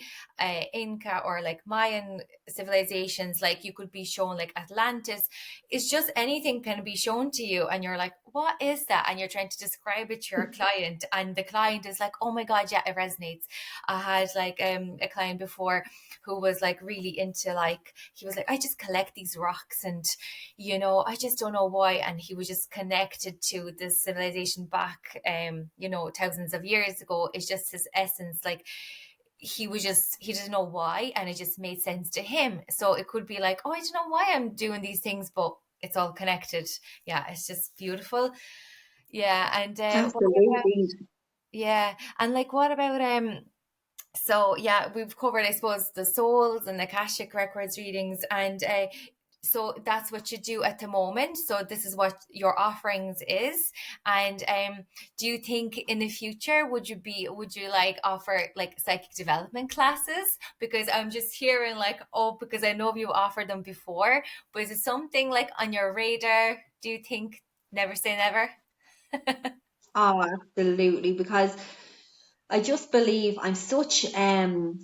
Inca or like Mayan civilizations. Like you could be shown like Atlantis. It's just anything can be shown to you, and you're like, what is that? And you're trying to describe it to your client, and the client is like, oh my god, yeah, it resonates. I had like a client before who was like really into, like, he was like, I just collect these rocks, and you know, I just don't know why. And he was just connected to this civilization back, you know, thousands of years ago. It's just his essence. Like he didn't know why, and it just made sense to him. So it could be like, oh, I don't know why I'm doing these things, but it's all connected. Yeah, it's just beautiful. Yeah. And what about, Absolutely. yeah, and like what about so yeah, we've covered, I suppose, the souls and the Akashic records readings, and so that's what you do at the moment. So this is what your offerings is. And do you think in the future would you like offer like psychic development classes? Because I'm just hearing like, oh, because I know you offered them before, but is it something like on your radar? Do you think? Never say never. Oh, absolutely. Because I just believe I'm such an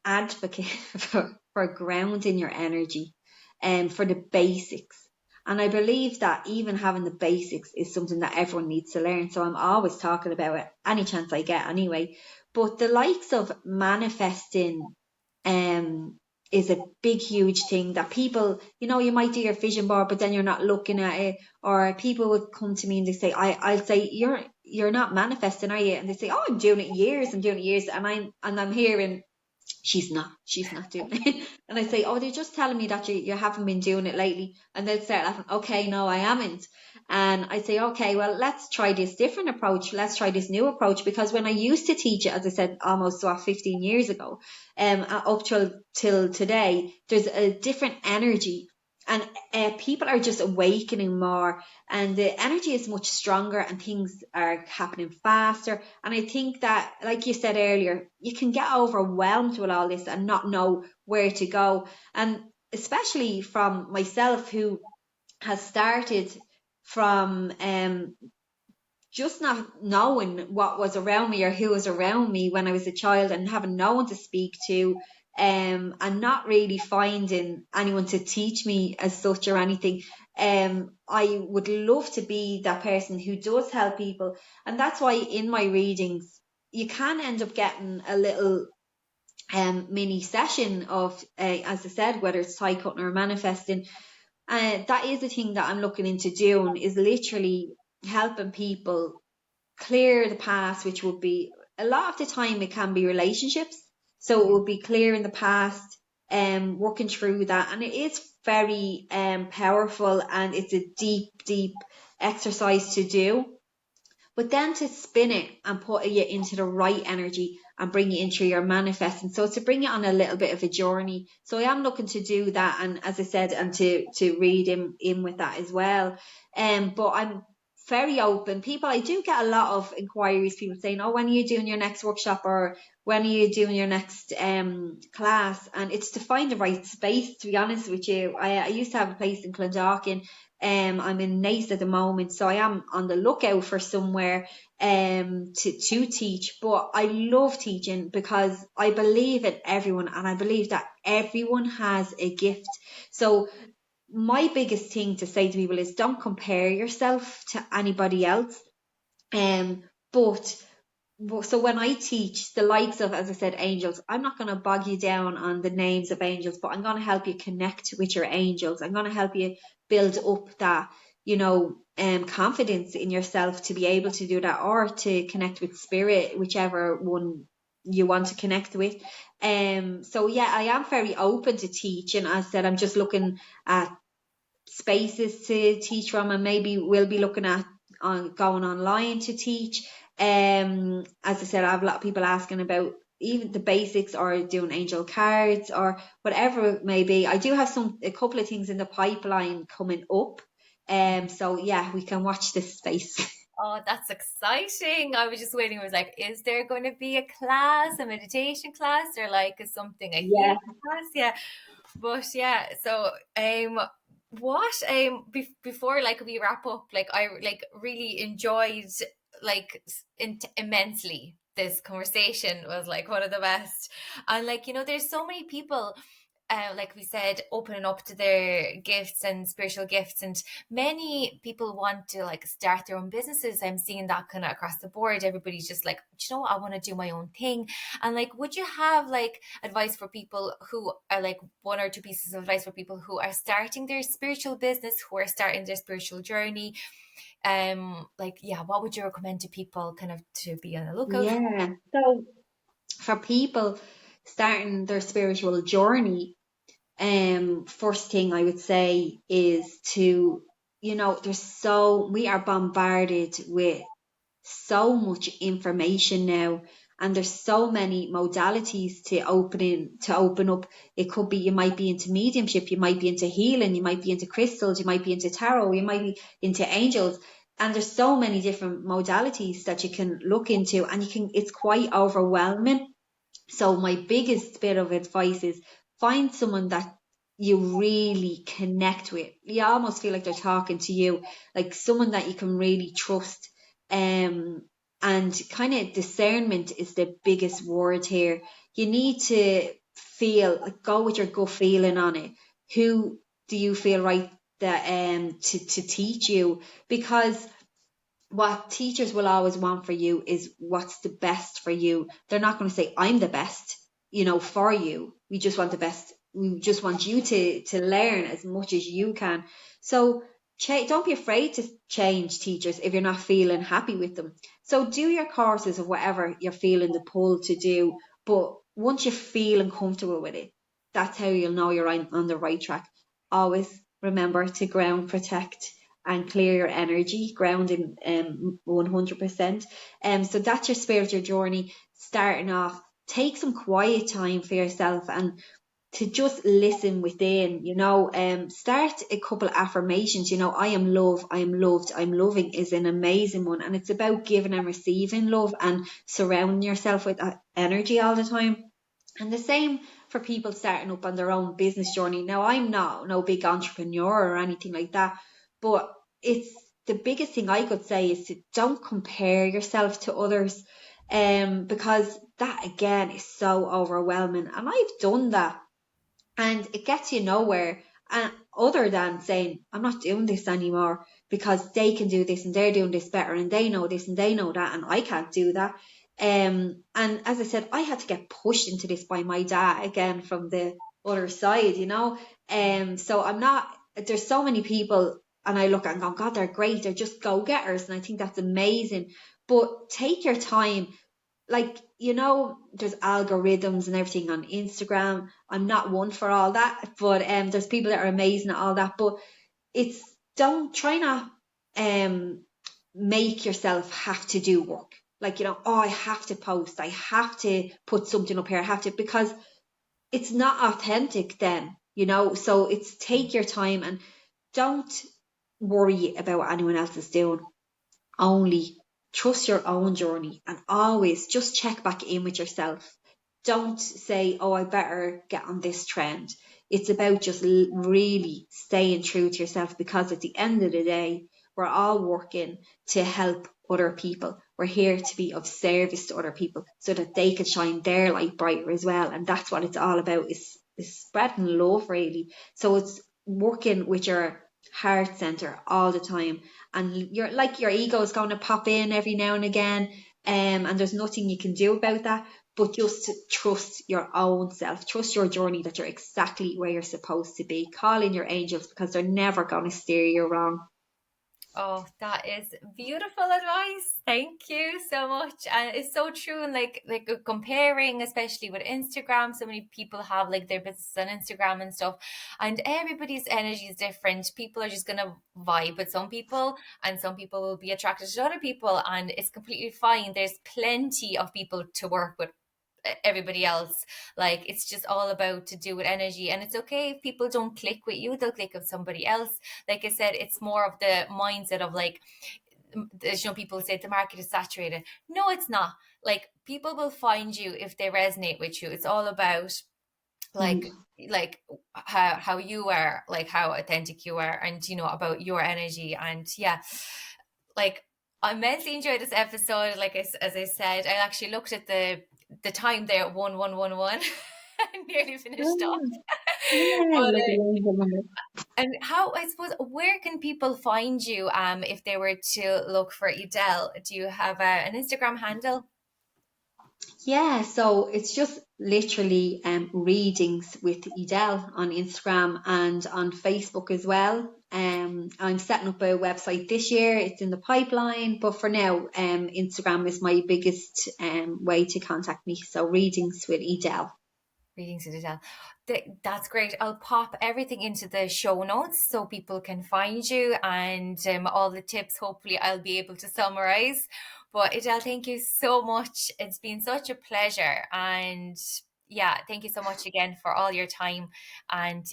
advocate for grounding your energy and for the basics. And I believe that even having the basics is something that everyone needs to learn. So I'm always talking about it any chance I get anyway. But the likes of manifesting um is a big huge thing that people, you know, you might do your vision board, but then you're not looking at it. Or people would come to me and they say, I'll say, you're not manifesting, are you? And they say, oh, I'm doing it years. And I'm hearing, she's not doing it. And I say, oh, they're just telling me that you haven't been doing it lately. And they'll start laughing, okay, no, I haven't. And I say, okay, well, let's try this different approach. Let's try this new approach. Because when I used to teach it, as I said, almost 15 years ago, up till today, there's a different energy. And people are just awakening more, and the energy is much stronger, and things are happening faster. And I think that, like you said earlier, you can get overwhelmed with all this and not know where to go. And especially from myself, who has started from just not knowing what was around me or who was around me when I was a child, and having no one to speak to, and not really finding anyone to teach me as such or anything. I would love to be that person who does help people. And that's why in my readings, you can end up getting a little mini session of, as I said, whether it's tie cutting or manifesting. that is the thing that I'm looking into doing, is literally helping people clear the past, which would be, a lot of the time it can be relationships. So it would be clearing the past, working through that. And it is very powerful, and it's a deep exercise to do. But then to spin it and put it into the right energy and bring it into your manifesting. So to bring it on a little bit of a journey. So I am looking to do that. And as I said, and to read in with that as well. But I'm very open. People, I do get a lot of inquiries, people saying, oh, when are you doing your next workshop, or when are you doing your next class? And it's to find the right space, to be honest with you. I used to have a place in Clondalkin. I'm in Naas at the moment, so I am on the lookout for somewhere to teach. But I love teaching because I believe in everyone, and I believe that everyone has a gift. So my biggest thing to say to people is, don't compare yourself to anybody else. But so when I teach the likes of, as I said, angels, I'm not going to bog you down on the names of angels, but I'm going to help you connect with your angels. I'm going to help you build up that, confidence in yourself to be able to do that, or to connect with spirit, whichever one you want to connect with. So yeah, I am very open to teaching. As I said, I'm just looking at spaces to teach from, and maybe we'll be looking at going online to teach. As I said, I have a lot of people asking about even the basics, or doing angel cards, or whatever it may be. I do have a couple of things in the pipeline coming up. So yeah, we can watch this space. Oh, that's exciting. I was just waiting. I was like, is there going to be a class, a meditation class, or like a Yeah. healing class? Yeah. But yeah, so what before like we wrap up, like I like really enjoyed like immensely. This conversation was like one of the best. And like, there's so many people, like we said, opening up to their gifts and spiritual gifts, and many people want to like start their own businesses. I'm seeing that kind of across the board. Everybody's just like, you know what, I want to do my own thing. And like, would you have like advice for people who are like, one or two pieces of advice for people who are starting their spiritual business, who are starting their spiritual journey? Like, yeah, what would you recommend to people kind of to be on the lookout for? Yeah. So for people starting their spiritual journey, first thing I would say is to, we are bombarded with so much information now, and there's so many modalities to open up. It could be, you might be into mediumship, you might be into healing, you might be into crystals, you might be into tarot, you might be into angels. And there's so many different modalities that you can look into, and it's quite overwhelming. So my biggest bit of advice is, find someone that you really connect with. You almost feel like they're talking to you, like someone that you can really trust. And kind of discernment is the biggest word here. You need to go with your gut feeling on it. Who do you feel right that to teach you? Because what teachers will always want for you is what's the best for you. They're not going to say, I'm the best, for you. We just want the best. We just want you to learn as much as you can. So don't be afraid to change teachers if you're not feeling happy with them. So do your courses of whatever you're feeling the pull to do. But once you're feeling comfortable with it, that's how you'll know you're on the right track. Always remember to ground protect and clear your energy, grounding 100%. So that's your spiritual journey starting off. Take some quiet time for yourself and to just listen within, start a couple of affirmations. I am love, I am loved, I'm loving is an amazing one. And it's about giving and receiving love and surrounding yourself with that energy all the time. And the same for people starting up on their own business journey. Now, I'm not no big entrepreneur or anything like that, but it's the biggest thing I could say is to don't compare yourself to others, because that again is so overwhelming. And I've done that, and it gets you nowhere. And other than saying, I'm not doing this anymore because they can do this and they're doing this better and they know this and they know that and I can't do that. And as I said, I had to get pushed into this by my dad again from the other side, So I'm not there's so many people, and I look and go, God, they're great. They're just go-getters. And I think that's amazing. But take your time. Like, there's algorithms and everything on Instagram. I'm not one for all that, but there's people that are amazing at all that. But don't try not make yourself have to do work. Like, I have to post, I have to put something up here, I have to, because it's not authentic then, so it's take your time and don't worry about what anyone else is doing. Only trust your own journey and always just check back in with yourself. Don't say, I better get on this trend. It's about just really staying true to yourself, because at the end of the day, we're all working to help other people. We're here to be of service to other people so that they can shine their light brighter as well. And that's what it's all about, is spreading love, really. So it's working with your heart center all the time. And your ego is going to pop in every now and again. And there's nothing you can do about that. But just to trust your own self, trust your journey, that you're exactly where you're supposed to be. Call in your angels, because they're never going to steer you wrong. Oh, that is beautiful advice. Thank you so much. And it's so true. And like comparing, especially with Instagram, so many people have like their business on Instagram and stuff, and everybody's energy is different. People are just going to vibe with some people, and some people will be attracted to other people, and it's completely fine. There's plenty of people to work with everybody else. Like, it's just all about to do with energy, and it's okay if people don't click with you, they'll click with somebody else. Like I said, it's more of the mindset of like, people say the market is saturated. No, it's not. Like, people will find you if they resonate with you. It's all about like how you are, like how authentic you are, and about your energy. And like, I immensely enjoyed this episode. Like, as I said, I actually looked at the time there at 1111. I nearly finished off. And I suppose, where can people find you if they were to look for Edel? Do you have an Instagram handle? Yeah, so it's just literally readings with Edel on Instagram and on Facebook as well. I'm setting up a website this year. It's in the pipeline, but for now, Instagram is my biggest way to contact me. So readings with Edel. Readings with Edel. That's great. I'll pop everything into the show notes so people can find you, and all the tips, hopefully I'll be able to summarize. But Edel, thank you so much. It's been such a pleasure. And thank you so much again for all your time. And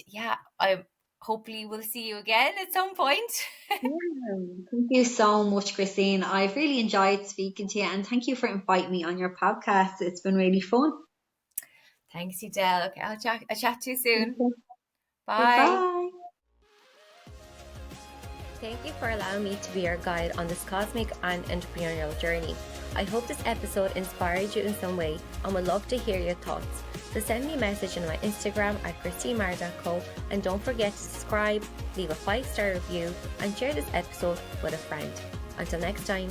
I hopefully will see you again at some point. Thank you so much, Christine. I've really enjoyed speaking to you, and thank you for inviting me on your podcast. It's been really fun. Thanks, Edel. Okay, I'll chat to you soon. Bye. Bye. Thank you for allowing me to be your guide on this cosmic and entrepreneurial journey. I hope this episode inspired you in some way, and would love to hear your thoughts. So send me a message on my Instagram at christinemar.co, and don't forget to subscribe, leave a 5-star review, and share this episode with a friend. Until next time.